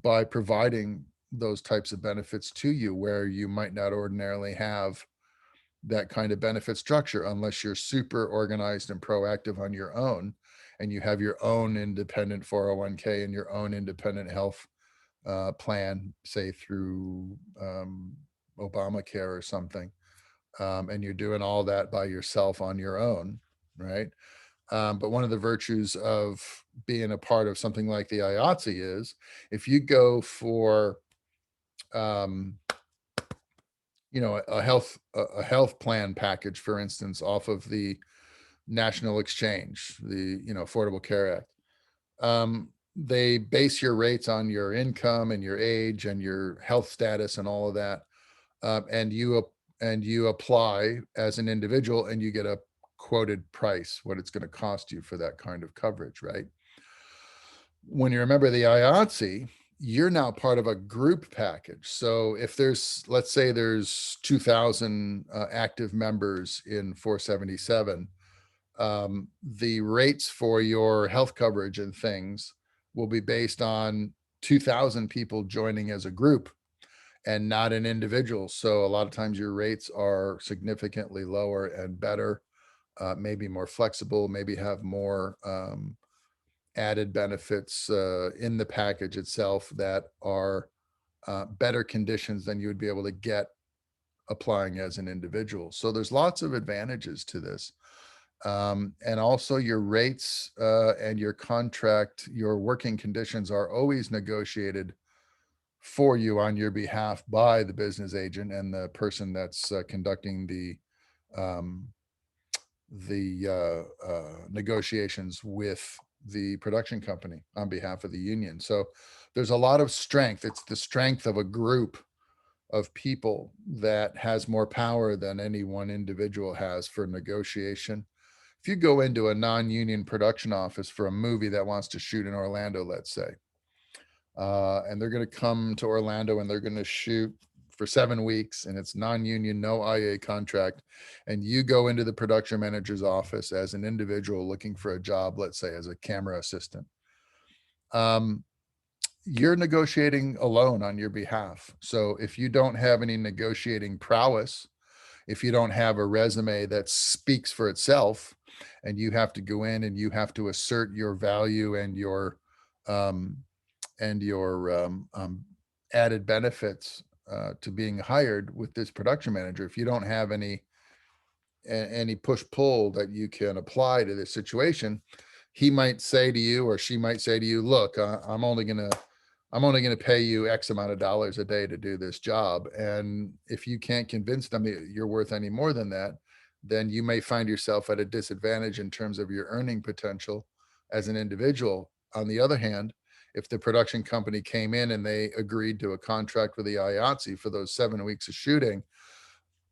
by providing those types of benefits to you where you might not ordinarily have that kind of benefit structure unless you're super organized and proactive on your own and you have your own independent 401k and your own independent health plan, say through Obamacare or something. And you're doing all that by yourself on your own, right? But one of the virtues of being a part of something like the IATSE is if you go for, you know, a health plan package, for instance, off of the National Exchange, the, you know, Affordable Care Act, they base your rates on your income and your age and your health status and all of that. And you apply as an individual and you get a quoted price, what it's going to cost you for that kind of coverage, right? When you're a member of the IATSE, you're now part of a group package. So if there's, let's say there's 2,000 active members in 477, the rates for your health coverage and things will be based on 2,000 people joining as a group and not an individual. So a lot of times your rates are significantly lower and better, maybe more flexible, maybe have more added benefits in the package itself that are better conditions than you would be able to get applying as an individual. So there's lots of advantages to this. And also your rates and your contract, your working conditions are always negotiated for you on your behalf by the business agent and the person that's conducting um, the negotiations with the production company on behalf of the union. So there's a lot of strength. It's the strength of a group of people that has more power than any one individual has for negotiation. If you go into a non-union production office for a movie that wants to shoot in Orlando, let's say, and they're going to come to Orlando and they're going to shoot for 7 weeks, and it's non-union, no IA contract, and you go into the production manager's office as an individual looking for a job, let's say as a camera assistant, you're negotiating alone on your behalf. So if you don't have any negotiating prowess, if you don't have a resume that speaks for itself, and you have to go in and you have to assert your value and your um, added benefits to being hired with this production manager, if you don't have any push pull that you can apply to this situation, he might say to you, or she might say to you, look, I'm only going to pay you X amount of dollars a day to do this job. And if you can't convince them that you're worth any more than that, then you may find yourself at a disadvantage in terms of your earning potential as an individual. On the other hand, if the production company came in and they agreed to a contract with the IATSE for those 7 weeks of shooting,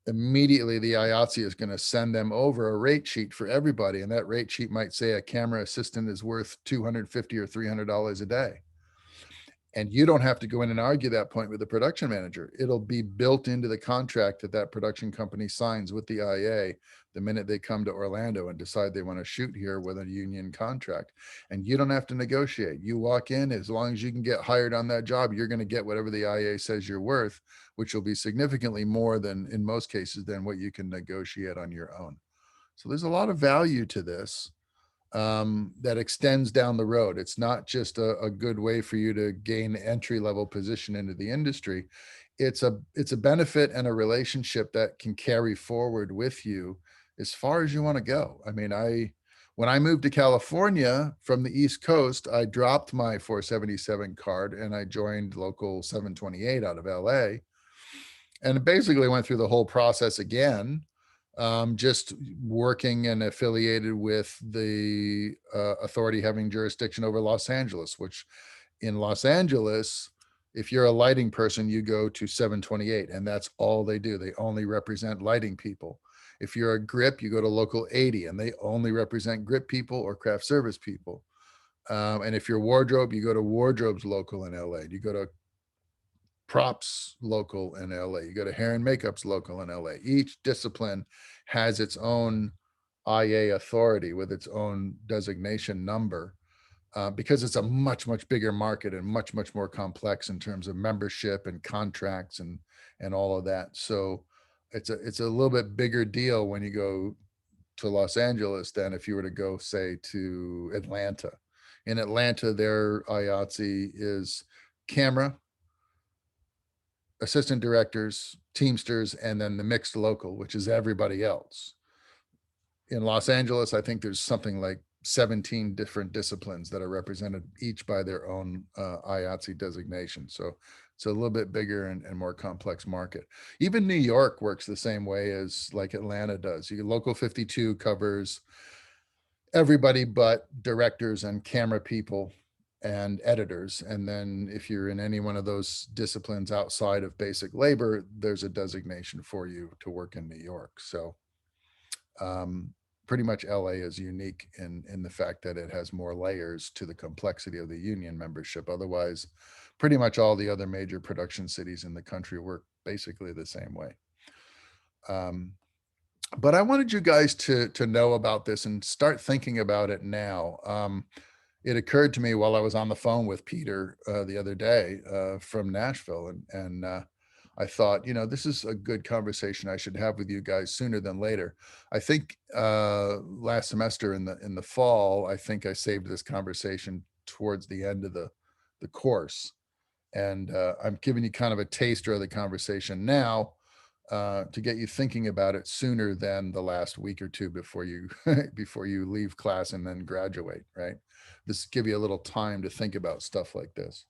immediately the IATSE is going to send them over a rate sheet for everybody. And that rate sheet might say a camera assistant is worth $250 or $300 a day. And you don't have to go in and argue that point with the production manager. It'll be built into the contract that that production company signs with the IA the minute they come to Orlando and decide they want to shoot here with a union contract. And you don't have to negotiate. You walk in, as long as you can get hired on that job, you're going to get whatever the IA says you're worth, which will be significantly more than, in most cases, than what you can negotiate on your own. So there's a lot of value to this that extends down the road. It's not just a good way for you to gain entry level position into the industry. It's a benefit and a relationship that can carry forward with you as far as you want to go. I mean, when I moved to California from the East Coast, I dropped my 477 card and I joined local 728 out of LA, and basically went through the whole process again, just working and affiliated with the authority having jurisdiction over Los Angeles, which in Los Angeles, if you're a lighting person, you go to 728 and that's all they do. They only represent lighting people. If you're a grip, you go to local 80 and they only represent grip people or craft service people. And if you're wardrobe, you go to wardrobes local in LA. You go to props local in LA. You go to hair and makeup's local in LA. Each discipline has its own IA authority with its own designation number, because it's a much, much bigger market and much, much more complex in terms of membership and contracts and all of that. So it's a little bit bigger deal when you go to Los Angeles than if you were to go, say, to Atlanta. In Atlanta, their IATSE is camera, assistant directors, teamsters, and then the mixed local, which is everybody else. In Los Angeles, I think there's something like 17 different disciplines that are represented, each by their own IATSE designation. So it's a little bit bigger and more complex market. Even New York works the same way as like Atlanta does. Local 52 covers everybody but directors and camera people and editors. And then if you're in any one of those disciplines outside of basic labor, there's a designation for you to work in New York. So pretty much LA is unique in the fact that it has more layers to the complexity of the union membership. Otherwise, pretty much all the other major production cities in the country work basically the same way. But I wanted you guys to know about this and start thinking about it now. It occurred to me while I was on the phone with Peter the other day from Nashville, and I thought, this is a good conversation I should have with you guys sooner than later. I think last semester in the fall, I think I saved this conversation towards the end of the course, and I'm giving you kind of a taster of the conversation now. to get you thinking about it sooner than the last week or two before you before you leave class and then graduate, right? This give you a little time to think about stuff like this.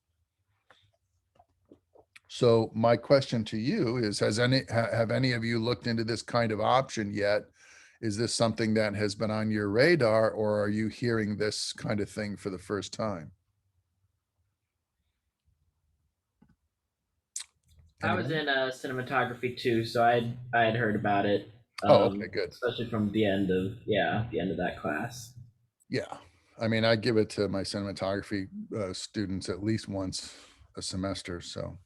So my question to you is, have any of you looked into this kind of option yet? Is this something that has been on your radar, or are you hearing this kind of thing for the first time? I was Anyone? in cinematography too, so I had heard about it. Oh, okay, good. Especially from the end of that class. Yeah, I mean, I give it to my cinematography students at least once a semester, so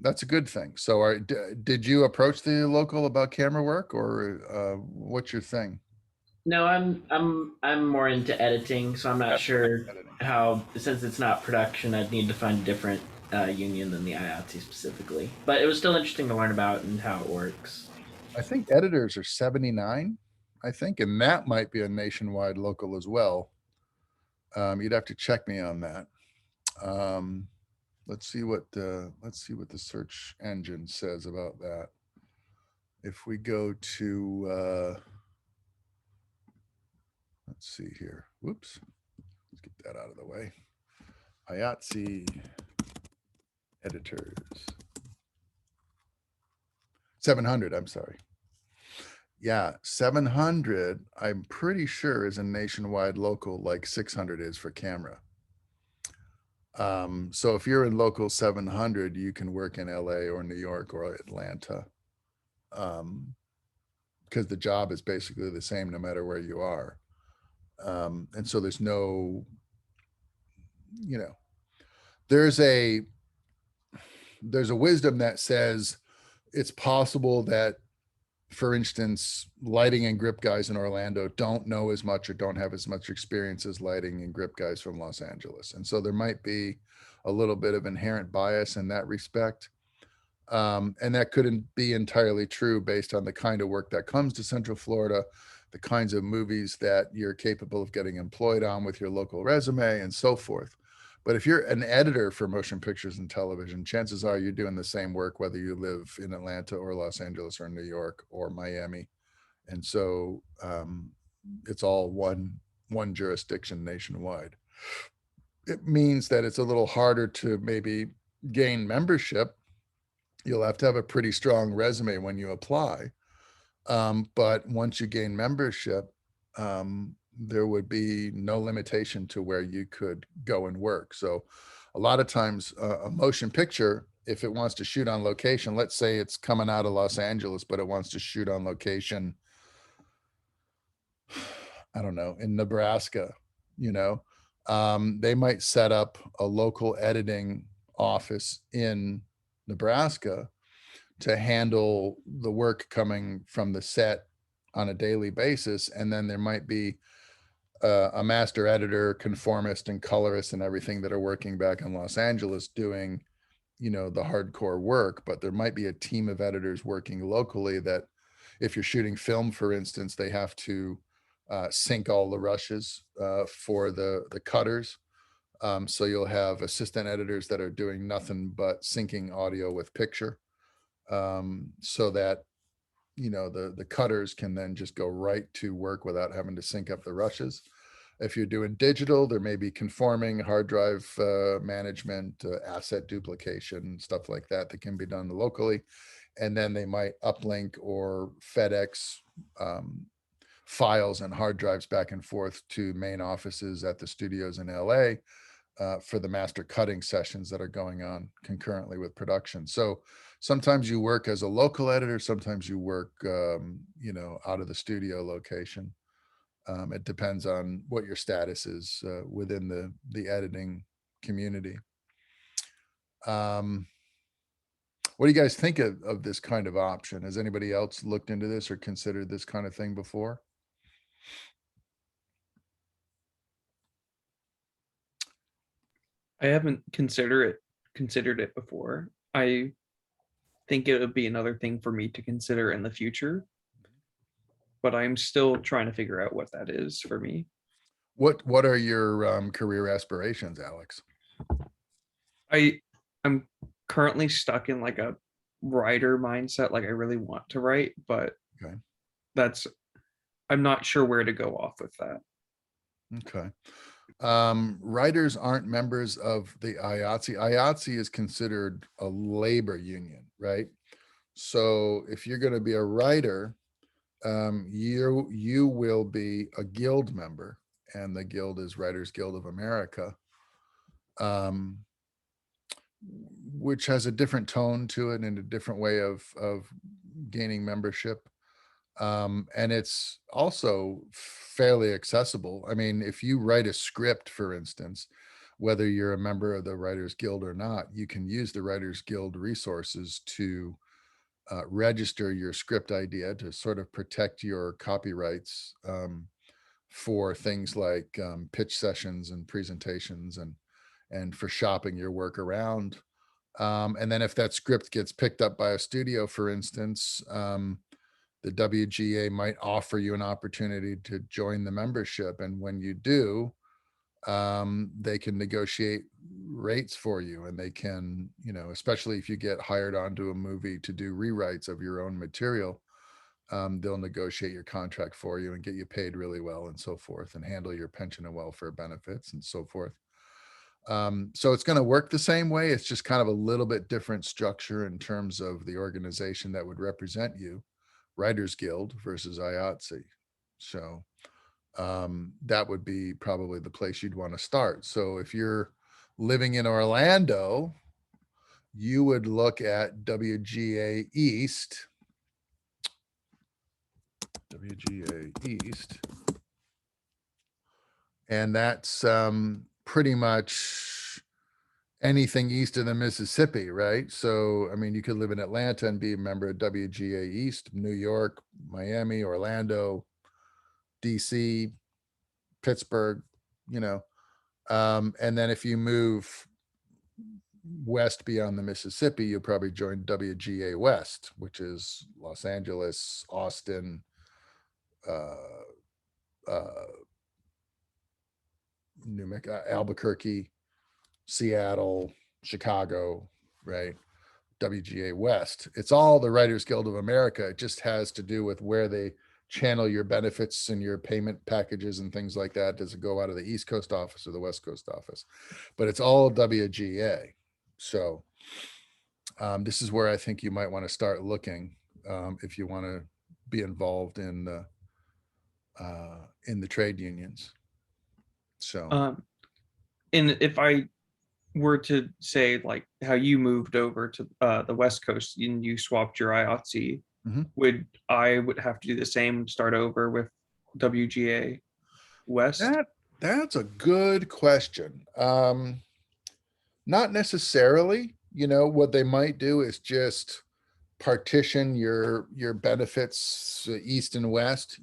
that's a good thing. So, did you approach the local about camera work, or what's your thing? No, I'm more into editing, so I'm not sure how, since it's not production, I'd need to find a different union than the IATSE specifically. But it was still interesting to learn about and how it works. I think editors are 79, I think, and that might be a nationwide local as well. You'd have to check me on that. Let's see what the search engine says about that. If we go to let's see here. Whoops. Let's get that out of the way. IATSE editors. 700, I'm sorry. Yeah, 700, I'm pretty sure is a nationwide local, like 600 is for camera. So if you're in local 700, you can work in LA or New York or Atlanta. Because the job is basically the same no matter where you are. And so there's no, you know, there's a wisdom that says it's possible that, for instance, lighting and grip guys in Orlando don't know as much or don't have as much experience as lighting and grip guys from Los Angeles. And so there might be a little bit of inherent bias in that respect. And that couldn't be entirely true based on the kind of work that comes to Central Florida, the kinds of movies that you're capable of getting employed on with your local resume and so forth. But if you're an editor for motion pictures and television, chances are you're doing the same work, whether you live in Atlanta or Los Angeles or New York or Miami. And so it's all one jurisdiction nationwide. It means that it's a little harder to maybe gain membership. You'll have to have a pretty strong resume when you apply. But once you gain membership, there would be no limitation to where you could go and work. So a lot of times a motion picture, if it wants to shoot on location, let's say it's coming out of Los Angeles, but it wants to shoot on location, I don't know, in Nebraska, they might set up a local editing office in Nebraska to handle the work coming from the set on a daily basis. And then there might be a master editor, conformist and colorist and everything that are working back in Los Angeles doing, the hardcore work. But there might be a team of editors working locally that, if you're shooting film, for instance, they have to sync all the rushes for the cutters. So you'll have assistant editors that are doing nothing but syncing audio with picture, so that the cutters can then just go right to work without having to sync up the rushes. If you're doing digital, there may be conforming, hard drive management, asset duplication, stuff like that can be done locally. And then they might uplink or FedEx files and hard drives back and forth to main offices at the studios in LA for the master cutting sessions that are going on concurrently with production. So sometimes you work as a local editor, sometimes you work, out of the studio location. It depends on what your status is within the editing community. What do you guys think of this kind of option? Has anybody else looked into this or considered this kind of thing before? I haven't considered it before. I think it would be another thing for me to consider in the future, but I'm still trying to figure out what that is for me. What are your career aspirations, Alex? I'm currently stuck in like a writer mindset. Like I really want to write, but Okay. I'm not sure where to go off with that. Okay. Writers aren't members of the IATSE. IATSE is considered a labor union, right? So if you're going to be a writer, you will be a guild member, and the guild is Writers Guild of America, which has a different tone to it and a different way of gaining membership. And it's also fairly accessible. I mean, if you write a script, for instance, whether you're a member of the Writers Guild or not, you can use the Writers Guild resources to register your script idea to sort of protect your copyrights for things like pitch sessions and presentations and for shopping your work around. And then if that script gets picked up by a studio, for instance, the WGA might offer you an opportunity to join the membership. And when you do, they can negotiate rates for you, and they can, especially if you get hired onto a movie to do rewrites of your own material, they'll negotiate your contract for you and get you paid really well and so forth, and handle your pension and welfare benefits and so forth. So it's going to work the same way. It's just kind of a little bit different structure in terms of the organization that would represent you, Writers Guild versus IATSE. So that would be probably the place you'd want to start. So if you're living in Orlando, you would look at WGA East. And that's pretty much anything east of the Mississippi, right? So, I mean, you could live in Atlanta and be a member of WGA East, New York, Miami, Orlando, DC, Pittsburgh, and then if you move west beyond the Mississippi, you'll probably join WGA West, which is Los Angeles, Austin, New Mexico, Albuquerque, Seattle, Chicago, right? WGA West. It's all the Writers Guild of America. It just has to do with where they channel your benefits and your payment packages and things like that. Does it go out of the East Coast office or the West Coast office? But it's all WGA. So this is where I think you might want to start looking if you want to be involved in the trade unions. So, and if I were to say like how you moved over to the West Coast and you swapped your IATSE, would have to do the same, start over with WGA West? That's a good question. Not necessarily. What they might do is just partition your benefits east and west.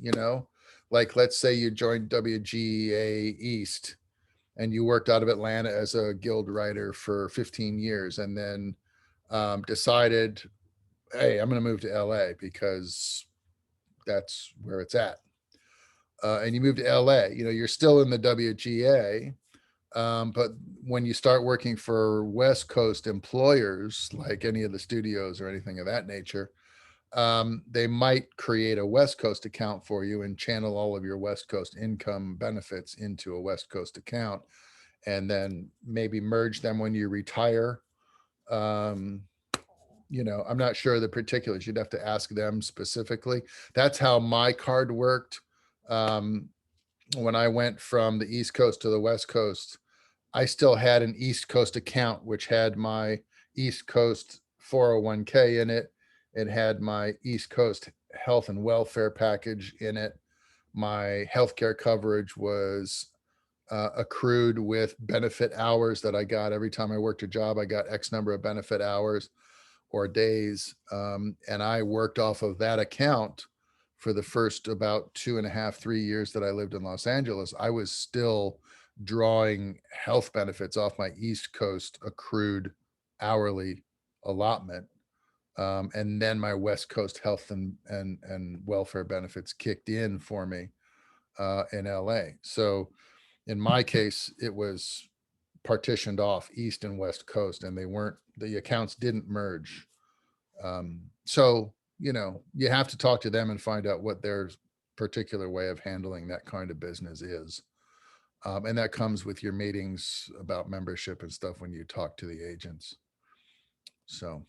Like let's say you joined WGA East and you worked out of Atlanta as a guild writer for 15 years and then decided, hey, I'm going to move to LA because that's where it's at. And you move to LA, you're still in the WGA. But when you start working for West Coast employers, like any of the studios or anything of that nature, they might create a West Coast account for you and channel all of your West Coast income benefits into a West Coast account, and then maybe merge them when you retire. I'm not sure the particulars. You'd have to ask them specifically. That's how my card worked. When I went from the East Coast to the West Coast, I still had an East Coast account, which had my East Coast 401k in it. It had my East Coast health and welfare package in it. My healthcare coverage was accrued with benefit hours that I got every time I worked a job. I got X number of benefit hours or days. And I worked off of that account for the first about 2.5, 3 years that I lived in Los Angeles. I was still drawing health benefits off my East Coast accrued hourly allotment. And then my West Coast health and welfare benefits kicked in for me in LA. So in my case, it was partitioned off East and West Coast, and the accounts didn't merge. So, you know, you have to talk to them and find out what their particular way of handling that kind of business is. And that comes with your meetings about membership and stuff when you talk to the agents. So,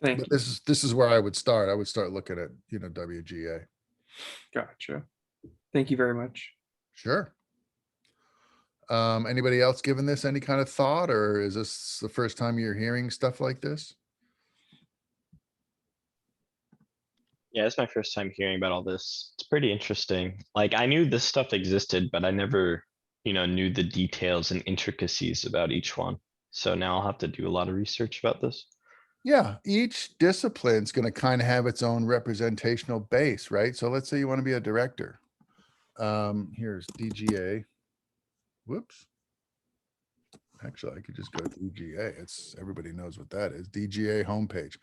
Thank but you. this is where I would start. I would start looking at, you know, WGA. Gotcha. Thank you very much. Sure. Anybody else given this any kind of thought, or is this the first time you're hearing stuff like this? Yeah, it's my first time hearing about all this. It's pretty interesting. Like I knew this stuff existed, but I never, knew the details and intricacies about each one. So now I'll have to do a lot of research about this. Yeah, each discipline's going to kind of have its own representational base, right? So let's say you want to be a director. Here's DGA. Whoops. Actually, I could just go to DGA. It's everybody knows what that is. DGA homepage.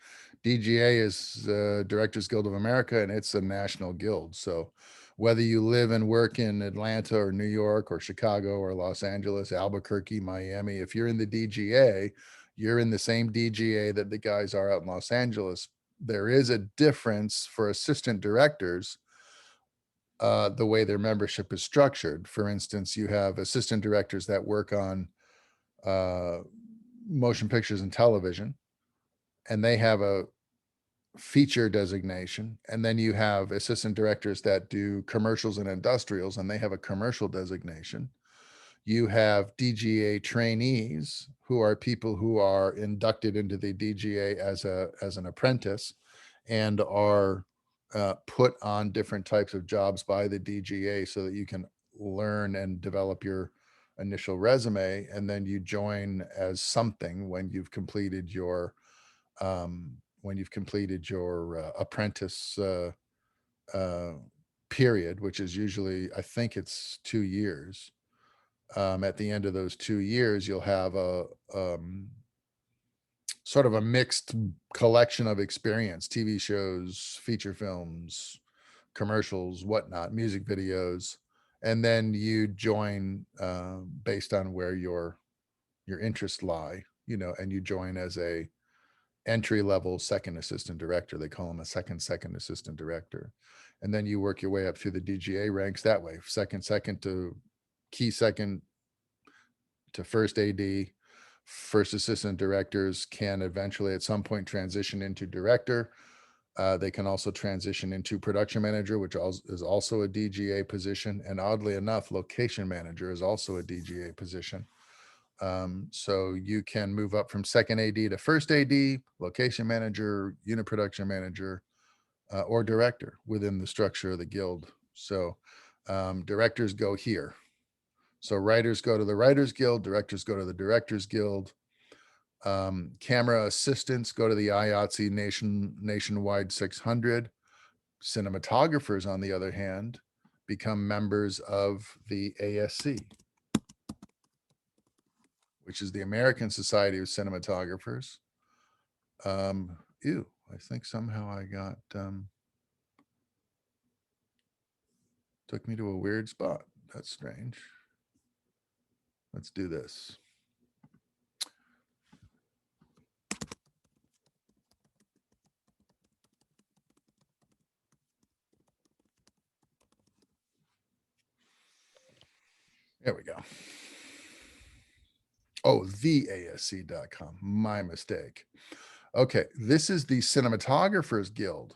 DGA is Directors Guild of America, and it's a national guild. So whether you live and work in Atlanta or New York or Chicago or Los Angeles, Albuquerque, Miami, if you're in the DGA, you're in the same DGA that the guys are out in Los Angeles. There is a difference for assistant directors, the way their membership is structured. For instance, you have assistant directors that work on motion pictures and television, and they have a feature designation. And then you have assistant directors that do commercials and industrials, and they have a commercial designation. You have DGA trainees, who are people who are inducted into the DGA as an apprentice and are put on different types of jobs by the DGA so that you can learn and develop your initial resume, and then you join as something when you've completed your apprentice period, which is usually, I think it's 2 years. At the end of those 2 years, you'll have a sort of a mixed collection of experience: TV shows, feature films, commercials, whatnot, music videos. And then you join based on where your interests lie, you know, and you join as a entry level second assistant director. They call them a second assistant director. And then you work your way up through the DGA ranks that way: second to key second to first AD. First assistant directors can eventually at some point transition into director. They can also transition into production manager, which is also a DGA position. And oddly enough, location manager is also a DGA position. So you can move up from second AD to first AD, location manager, unit production manager, or director within the structure of the guild. So directors go here. So writers go to the Writers Guild, directors go to the Directors Guild. Camera assistants go to the IATSE nationwide 600. Cinematographers, on the other hand, become members of the ASC, which is the American Society of Cinematographers. I think somehow I got took me to a weird spot. That's strange. Let's do this. There we go. Oh, theasc.com. My mistake. Okay, this is the Cinematographers Guild.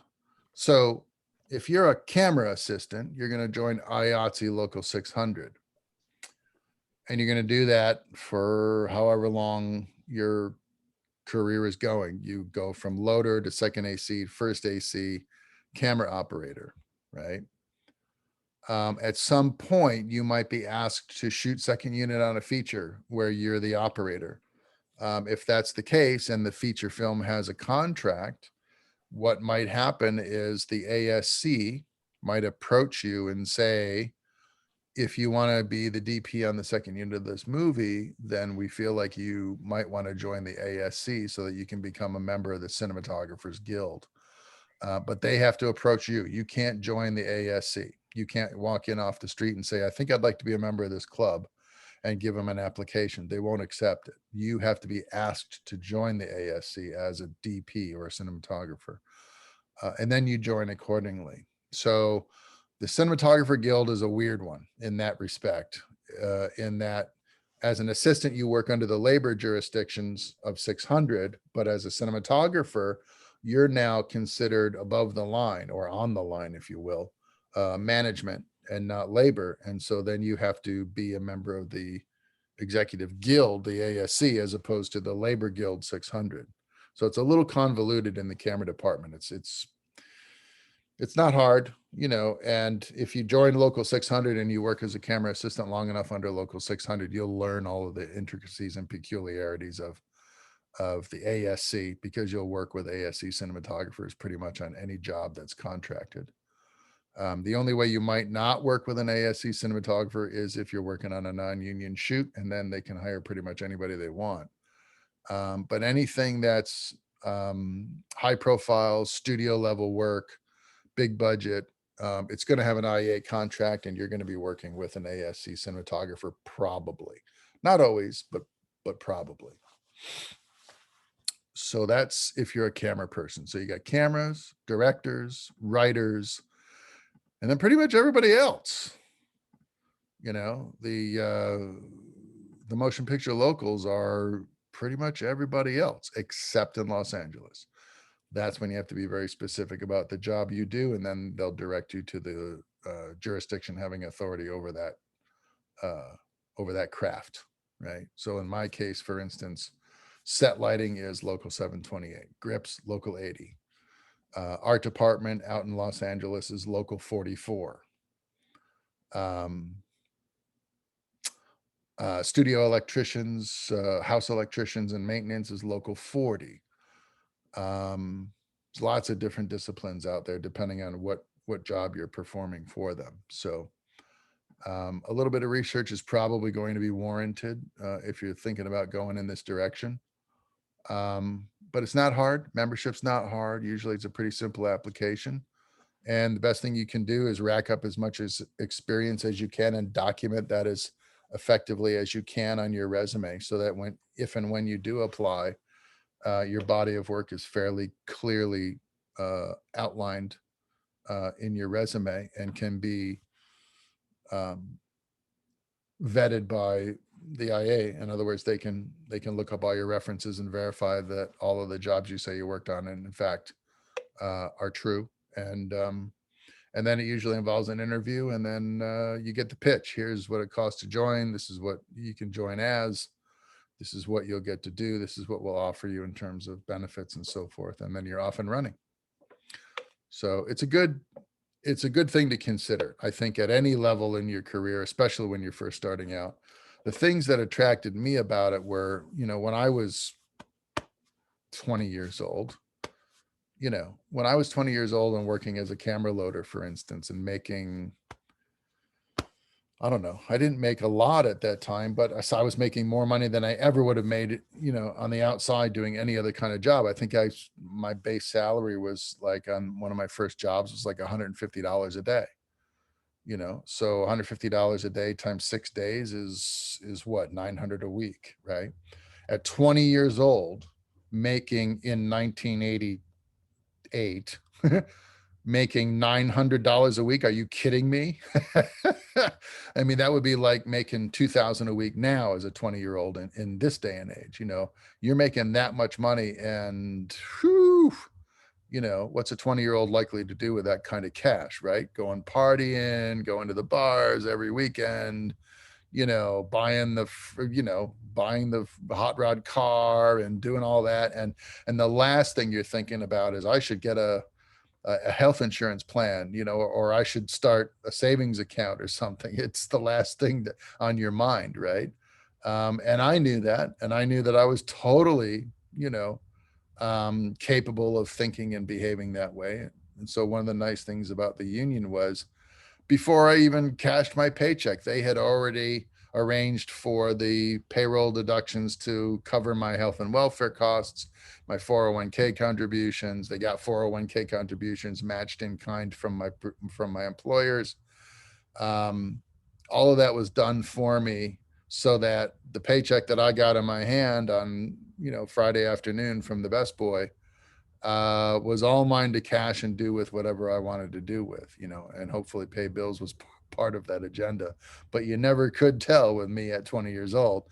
So if you're a camera assistant, you're going to join IATSE Local 600. And you're going to do that for however long your career is going. You go from loader to second AC, first AC, camera operator, right? At some point, you might be asked to shoot second unit on a feature where you're the operator. If that's the case and the feature film has a contract, what might happen is the ASC might approach you and say, if you want to be the DP on the second unit of this movie, then we feel like you might want to join the ASC so that you can become a member of the Cinematographers Guild. But they have to approach you. You can't join the ASC. You can't walk in off the street and say, I think I'd like to be a member of this club. and give them an application. They won't accept it. You have to be asked to join the ASC as a DP or a cinematographer. And then you join accordingly. So the Cinematographer Guild is a weird one in that respect, in that as an assistant, you work under the labor jurisdictions of 600, but as a cinematographer, you're now considered above the line, or on the line, if you will, management and not labor. And so then you have to be a member of the executive guild, the ASC, as opposed to the labor guild 600. So it's a little convoluted in the camera department. It's not hard, you know, and if you join local 600 and you work as a camera assistant long enough under local 600, you'll learn all of the intricacies and peculiarities of the ASC, because you'll work with ASC cinematographers pretty much on any job that's contracted. The only way you might not work with an ASC cinematographer is if you're working on a non-union shoot, and then they can hire pretty much anybody they want. But anything that's high profile, studio level work, big budget, it's going to have an IAA contract, and you're going to be working with an ASC cinematographer, probably. Not always, but probably. So that's if you're a camera person. So you got cameras, directors, writers, and then pretty much everybody else. You know, the motion picture locals are pretty much everybody else except in Los Angeles. That's when you have to be very specific about the job you do, and then they'll direct you to the jurisdiction having authority over that craft, right? So in my case, for instance, set lighting is local 728, grips local 80. Art department out in Los Angeles is local 44. Studio electricians, house electricians and maintenance is local 40. There's lots of different disciplines out there depending on what job you're performing for them. So a little bit of research is probably going to be warranted if you're thinking about going in this direction. But it's not hard. Membership's not hard. Usually it's a pretty simple application. And the best thing you can do is rack up as much experience as you can and document that as effectively as you can on your resume, so that if and when you do apply, your body of work is fairly clearly outlined in your resume and can be vetted by the IA. In other words, they can look up all your references and verify that all of the jobs you say you worked on, and in fact, are true. And then it usually involves an interview, and then you get the pitch. Here's what it costs to join. This is what you can join as. This is what you'll get to do. This is what we'll offer you in terms of benefits and so forth. And then you're off and running. So it's a good thing to consider, I think, at any level in your career, especially when you're first starting out. The things that attracted me about it were, you know, when I was 20 years old, when I was 20 years old and working as a camera loader, for instance, and making, I don't know, I didn't make a lot at that time, but I was making more money than I ever would have made, on the outside doing any other kind of job. I think my base salary was like, on one of my first jobs, was like $150 a day, so $150 a day times 6 days is what, $900 a week, right? At 20 years old, making in 1988, making $900 a week. Are you kidding me? I mean, that would be like making $2,000 a week now as a 20-year-old in this day and age. You're making that much money, and whew, what's a 20-year-old likely to do with that kind of cash, right? Going partying, going to the bars every weekend, buying the hot rod car and doing all that. And the last thing you're thinking about is, I should get a health insurance plan, or I should start a savings account or something. It's the last thing on your mind, right? And I knew that, I was totally, capable of thinking and behaving that way. And so one of the nice things about the union was, before I even cashed my paycheck, they had already arranged for the payroll deductions to cover my health and welfare costs, my 401k contributions. They got 401k contributions matched in kind from my employers. All of that was done for me, so that the paycheck that I got in my hand on, Friday afternoon from the best boy was all mine to cash and do with whatever I wanted to do with, and hopefully pay bills was part of that agenda. But you never could tell with me at 20 years old.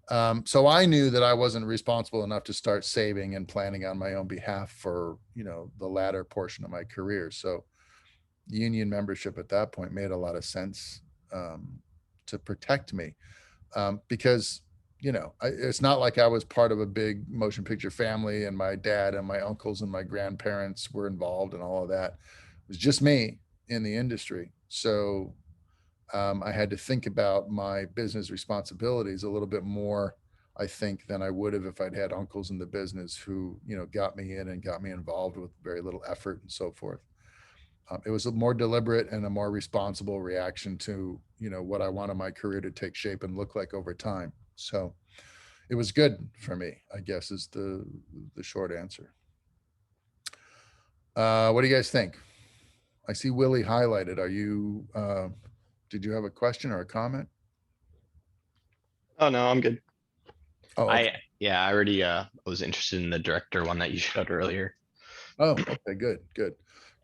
So I knew that I wasn't responsible enough to start saving and planning on my own behalf for, the latter portion of my career. So union membership at that point made a lot of sense to protect me because, it's not like I was part of a big motion picture family and my dad and my uncles and my grandparents were involved and all of that. It was just me in the industry. So I had to think about my business responsibilities a little bit more, I think, than I would have if I'd had uncles in the business who, got me in and got me involved with very little effort and so forth. It was a more deliberate and a more responsible reaction to, what I wanted my career to take shape and look like over time. So it was good for me, I guess, is the short answer. What do you guys think? I see Willie highlighted. Are you, did you have a question or a comment? Oh, no, I'm good. Oh, okay. I already was interested in the director one that you showed earlier. Oh, okay, good.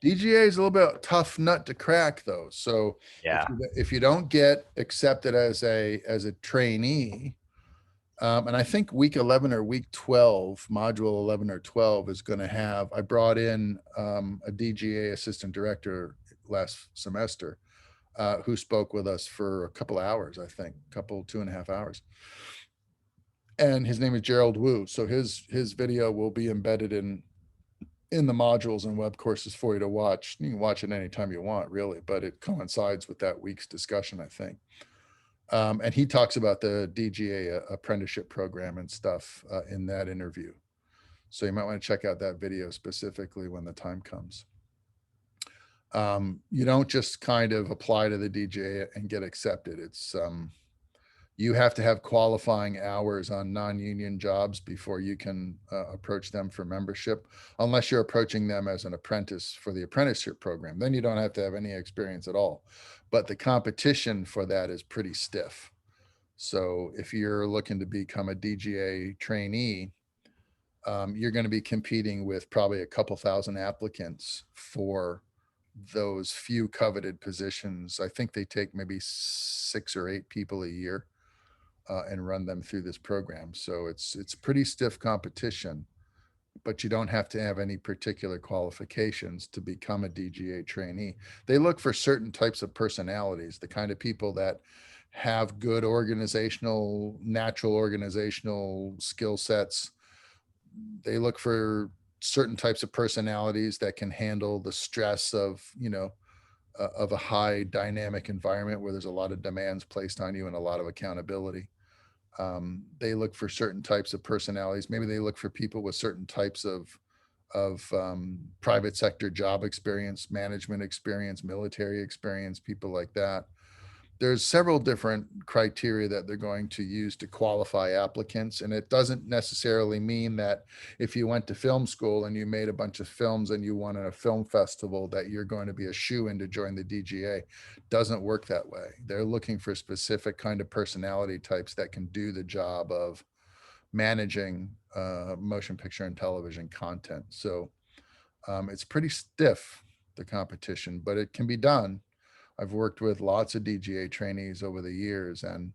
DGA is a little bit tough nut to crack though. So Yeah. if you don't get accepted as a trainee, and I think week 11 or week 12, module 11 or 12 is going to have, I brought in a DGA assistant director last semester who spoke with us for a couple hours, I think, 2.5 hours. And his name is Gerald Wu. So his video will be embedded in the modules and web courses for you to watch. You can watch it anytime you want, really, but it coincides with that week's discussion, I think. And he talks about the DGA apprenticeship program and stuff in that interview. So you might want to check out that video specifically when the time comes. You don't just kind of apply to the DGA and get accepted. It's you have to have qualifying hours on non-union jobs before you can approach them for membership, unless you're approaching them as an apprentice for the apprenticeship program. Then you don't have to have any experience at all. But the competition for that is pretty stiff. So if you're looking to become a DGA trainee, you're going to be competing with probably a couple thousand applicants for those few coveted positions. I think they take maybe 6 or 8 people a year and run them through this program. So it's pretty stiff competition, but you don't have to have any particular qualifications to become a DGA trainee. They look for certain types of personalities, the kind of people that have good natural organizational skill sets. They look for certain types of personalities that can handle the stress of, of a high dynamic environment where there's a lot of demands placed on you and a lot of accountability. They look for certain types of personalities. Maybe they look for people with certain types of private sector job experience, management experience, military experience, people like that. There's several different criteria that they're going to use to qualify applicants. And it doesn't necessarily mean that if you went to film school and you made a bunch of films and you won at a film festival, that you're going to be a shoo-in to join the DGA. Doesn't work that way. They're looking for specific kind of personality types that can do the job of managing motion picture and television content. So it's pretty stiff, the competition, but it can be done. I've worked with lots of DGA trainees over the years, and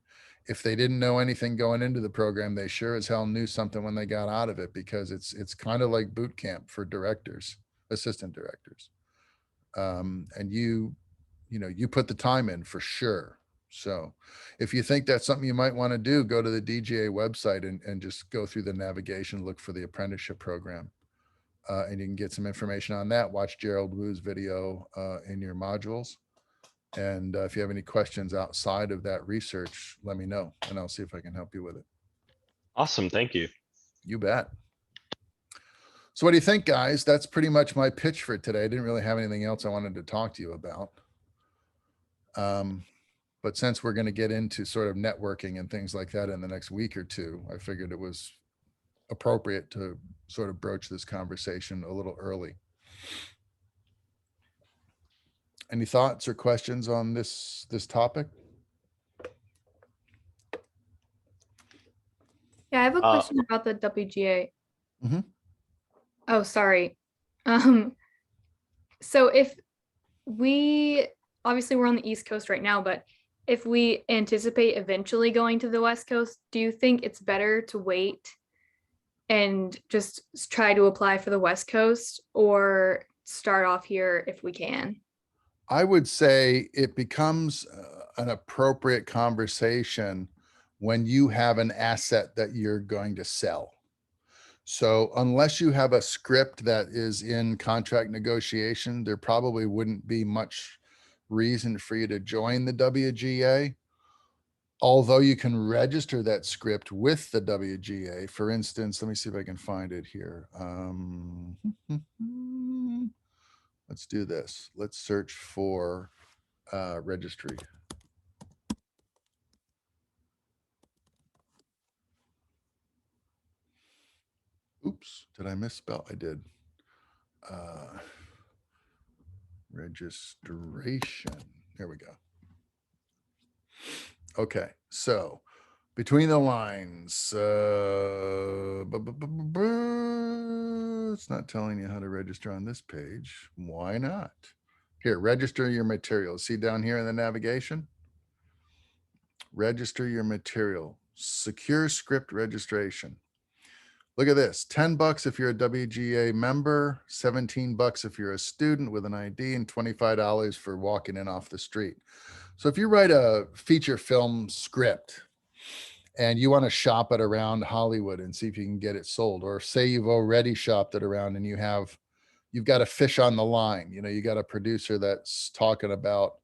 if they didn't know anything going into the program, they sure as hell knew something when they got out of it, because it's kind of like boot camp for directors, assistant directors. And you put the time in for sure. So if you think that's something you might want to do, go to the DGA website and just go through the navigation, look for the apprenticeship program. And you can get some information on that. Watch Gerald Wu's video in your modules. And if you have any questions outside of that research, let me know and I'll see if I can help you with it. Awesome. Thank you. You bet. So what do you think, guys? That's pretty much my pitch for today. I didn't really have anything else I wanted to talk to you about. But since we're going to get into sort of networking and things like that in the next week or two, I figured it was appropriate to sort of broach this conversation a little early. Any thoughts or questions on this topic? I have a Uh, question about the WGA. Mhm. Oh, sorry. Um, so if we obviously we're on the East Coast right now, but if we anticipate eventually going to the West Coast, do you think it's better to wait and just try to apply for the West Coast or start off here if we can? I would say it becomes an appropriate conversation when you have an asset that you're going to sell. So unless you have a script that is in contract negotiation, there probably wouldn't be much reason for you to join the WGA. Although you can register that script with the WGA. For instance, let me see if I can find it here. Let's do this. Let's search for registry. Oops, did I misspell? I did. Registration. There we go. Okay, so between the lines, it's not telling you how to register on this page. Why not? Here, register your materials. See down here in the navigation? Register your material. Secure script registration. Look at this, 10 bucks if you're a WGA member, 17 bucks if you're a student with an ID, and $25 for walking in off the street. So if you write a feature film script and you want to shop it around Hollywood and see if you can get it sold, or say you've already shopped it around and you've got a fish on the line, you got a producer that's talking about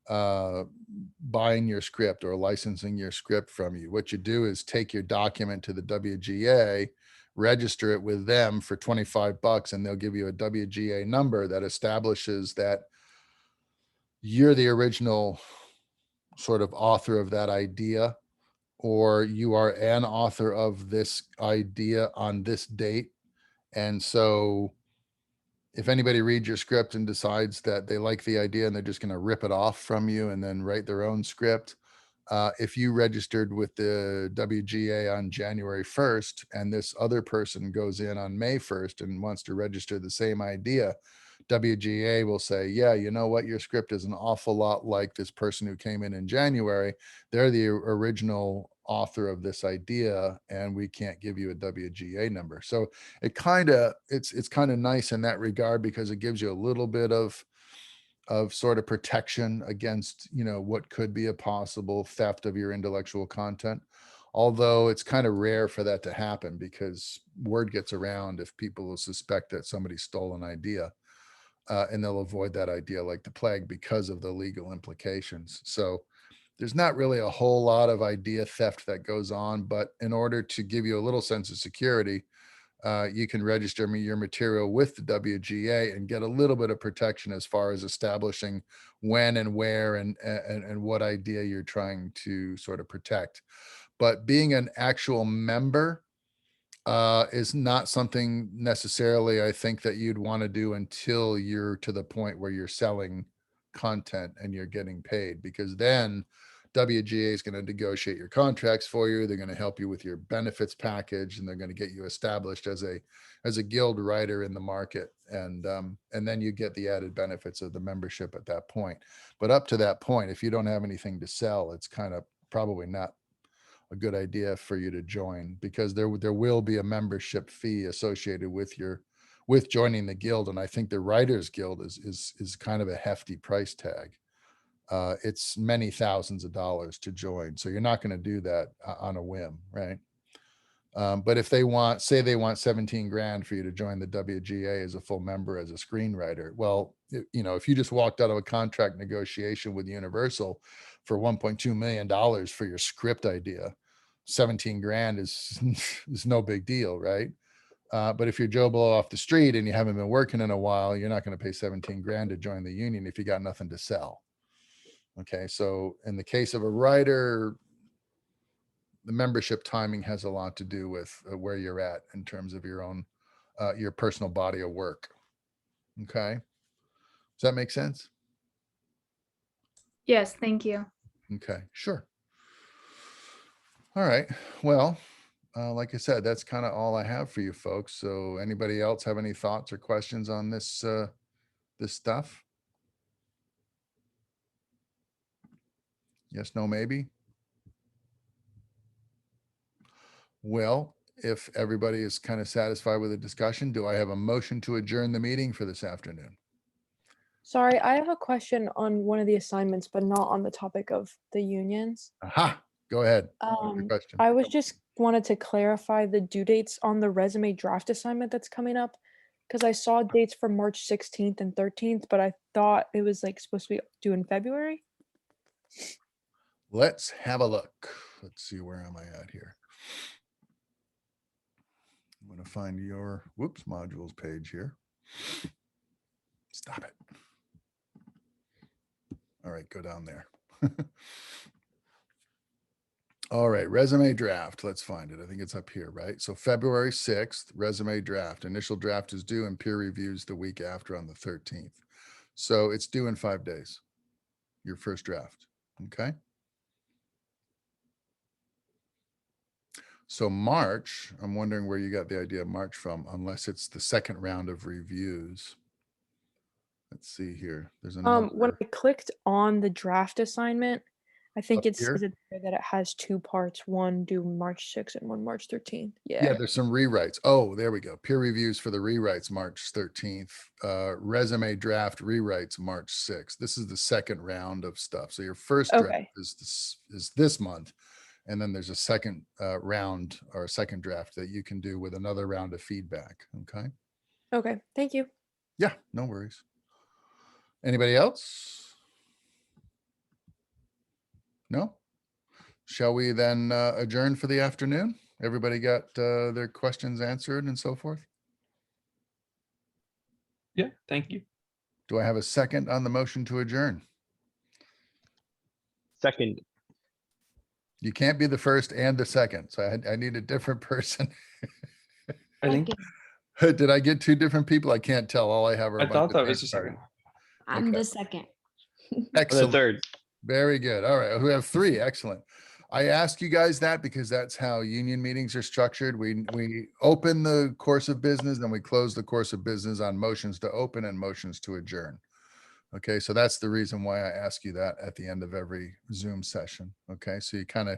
buying your script or licensing your script from you. What you do is take your document to the WGA, register it with them for 25 bucks, and they'll give you a WGA number that establishes that you're the original sort of author of that idea, or you are an author of this idea on this date. And so if anybody reads your script and decides that they like the idea and they're just going to rip it off from you and then write their own script, if you registered with the WGA on January 1st and this other person goes in on May 1st and wants to register the same idea, WGA will say, yeah, you know what? Your script is an awful lot like this person who came in January. They're the original author of this idea, and we can't give you a WGA number. So it's kind of nice in that regard because it gives you a little bit of sort of protection against, what could be a possible theft of your intellectual content. Although it's kind of rare for that to happen because word gets around if people will suspect that somebody stole an idea. And they'll avoid that idea like the plague because of the legal implications. So there's not really a whole lot of idea theft that goes on, but in order to give you a little sense of security, you can register your material with the WGA and get a little bit of protection as far as establishing when and where and what idea you're trying to sort of protect. But being an actual member is not something necessarily I think that you'd want to do until you're to the point where you're selling content and you're getting paid, because then WGA is going to negotiate your contracts for you. They're going to help you with your benefits package, and they're going to get you established as a guild writer in the market. And then you get the added benefits of the membership at that point. But up to that point, if you don't have anything to sell, it's kind of probably not a good idea for you to join, because there will be a membership fee associated with joining the guild. And I think the Writers Guild is kind of a hefty price tag. It's many thousands of dollars to join. So you're not going to do that on a whim, right? But if they want 17 grand for you to join the WGA as a full member, as a screenwriter, well, if you just walked out of a contract negotiation with Universal for $1.2 million for your script idea, 17 grand is no big deal, right? But if you're Joe Blow off the street and you haven't been working in a while, you're not going to pay 17 grand to join the union if you got nothing to sell. Okay, so in the case of a writer, the membership timing has a lot to do with where you're at in terms of your personal body of work. Okay, does that make sense? Yes, thank you. Okay, sure. All right, well, like I said, that's kind of all I have for you folks. So anybody else have any thoughts or questions on this, this stuff? Yes, no, maybe? Well, if everybody is kind of satisfied with the discussion, do I have a motion to adjourn the meeting for this afternoon? Sorry, I have a question on one of the assignments, but not on the topic of the unions. Aha, go ahead. What's your question? I was just wanted to clarify the due dates on the resume draft assignment that's coming up, because I saw dates for March 16th and 13th, but I thought it was like supposed to be due in February. Let's have a look. Let's see, where am I at here? I'm going to find your, whoops, modules page here. Stop it. All right, go down there. All right, resume draft. Let's find it. I think it's up here, right? So February 6th, resume draft. Initial draft is due and peer reviews the week after on the 13th. So it's due in 5 days, your first draft. Okay. So March, I'm wondering where you got the idea of March from, unless it's the second round of reviews. Let's see here. There's another. When I clicked on the draft assignment, I think Up it's here? is it there that it has two parts, one due March 6th and one March 13th. Yeah, Yeah. there's some rewrites. Oh, there we go. Peer reviews for the rewrites, March 13th. Resume draft rewrites, March 6th. This is the second round of stuff. So your first draft Okay. is this month. And then there's a second round or a second draft that you can do with another round of feedback. Okay. Okay. Thank you. Yeah, no worries. Anybody else? No? Shall we then adjourn for the afternoon? Everybody got their questions answered and so forth? Yeah, thank you. Do I have a second on the motion to adjourn? Second. You can't be the first and the second, so I need a different person. I think Did I get two different people? I can't tell. All I have are a I bunch thought of that was the names. second. I'm Okay. the second. The Excellent. third. Very good. All right. We have three. Excellent. I ask you guys that because that's how union meetings are structured. We open the course of business and we close the course of business on motions to open and motions to adjourn. Okay. So that's the reason why I ask you that at the end of every Zoom session. Okay. So you kind of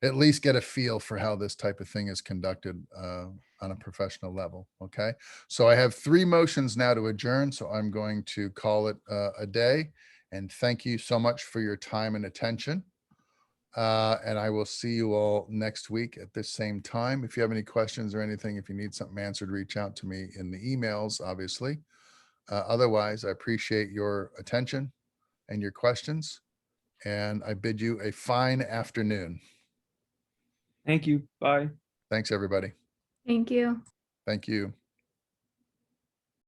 at least get a feel for how this type of thing is conducted on a professional level. Okay. So I have three motions now to adjourn. So I'm going to call it a day. And thank you so much for your time and attention. And I will see you all next week at this same time. If you have any questions or anything, if you need something answered, reach out to me in the emails, obviously. Otherwise, I appreciate your attention and your questions. And I bid you a fine afternoon. Thank you. Bye. Thanks, everybody. Thank you. Thank you.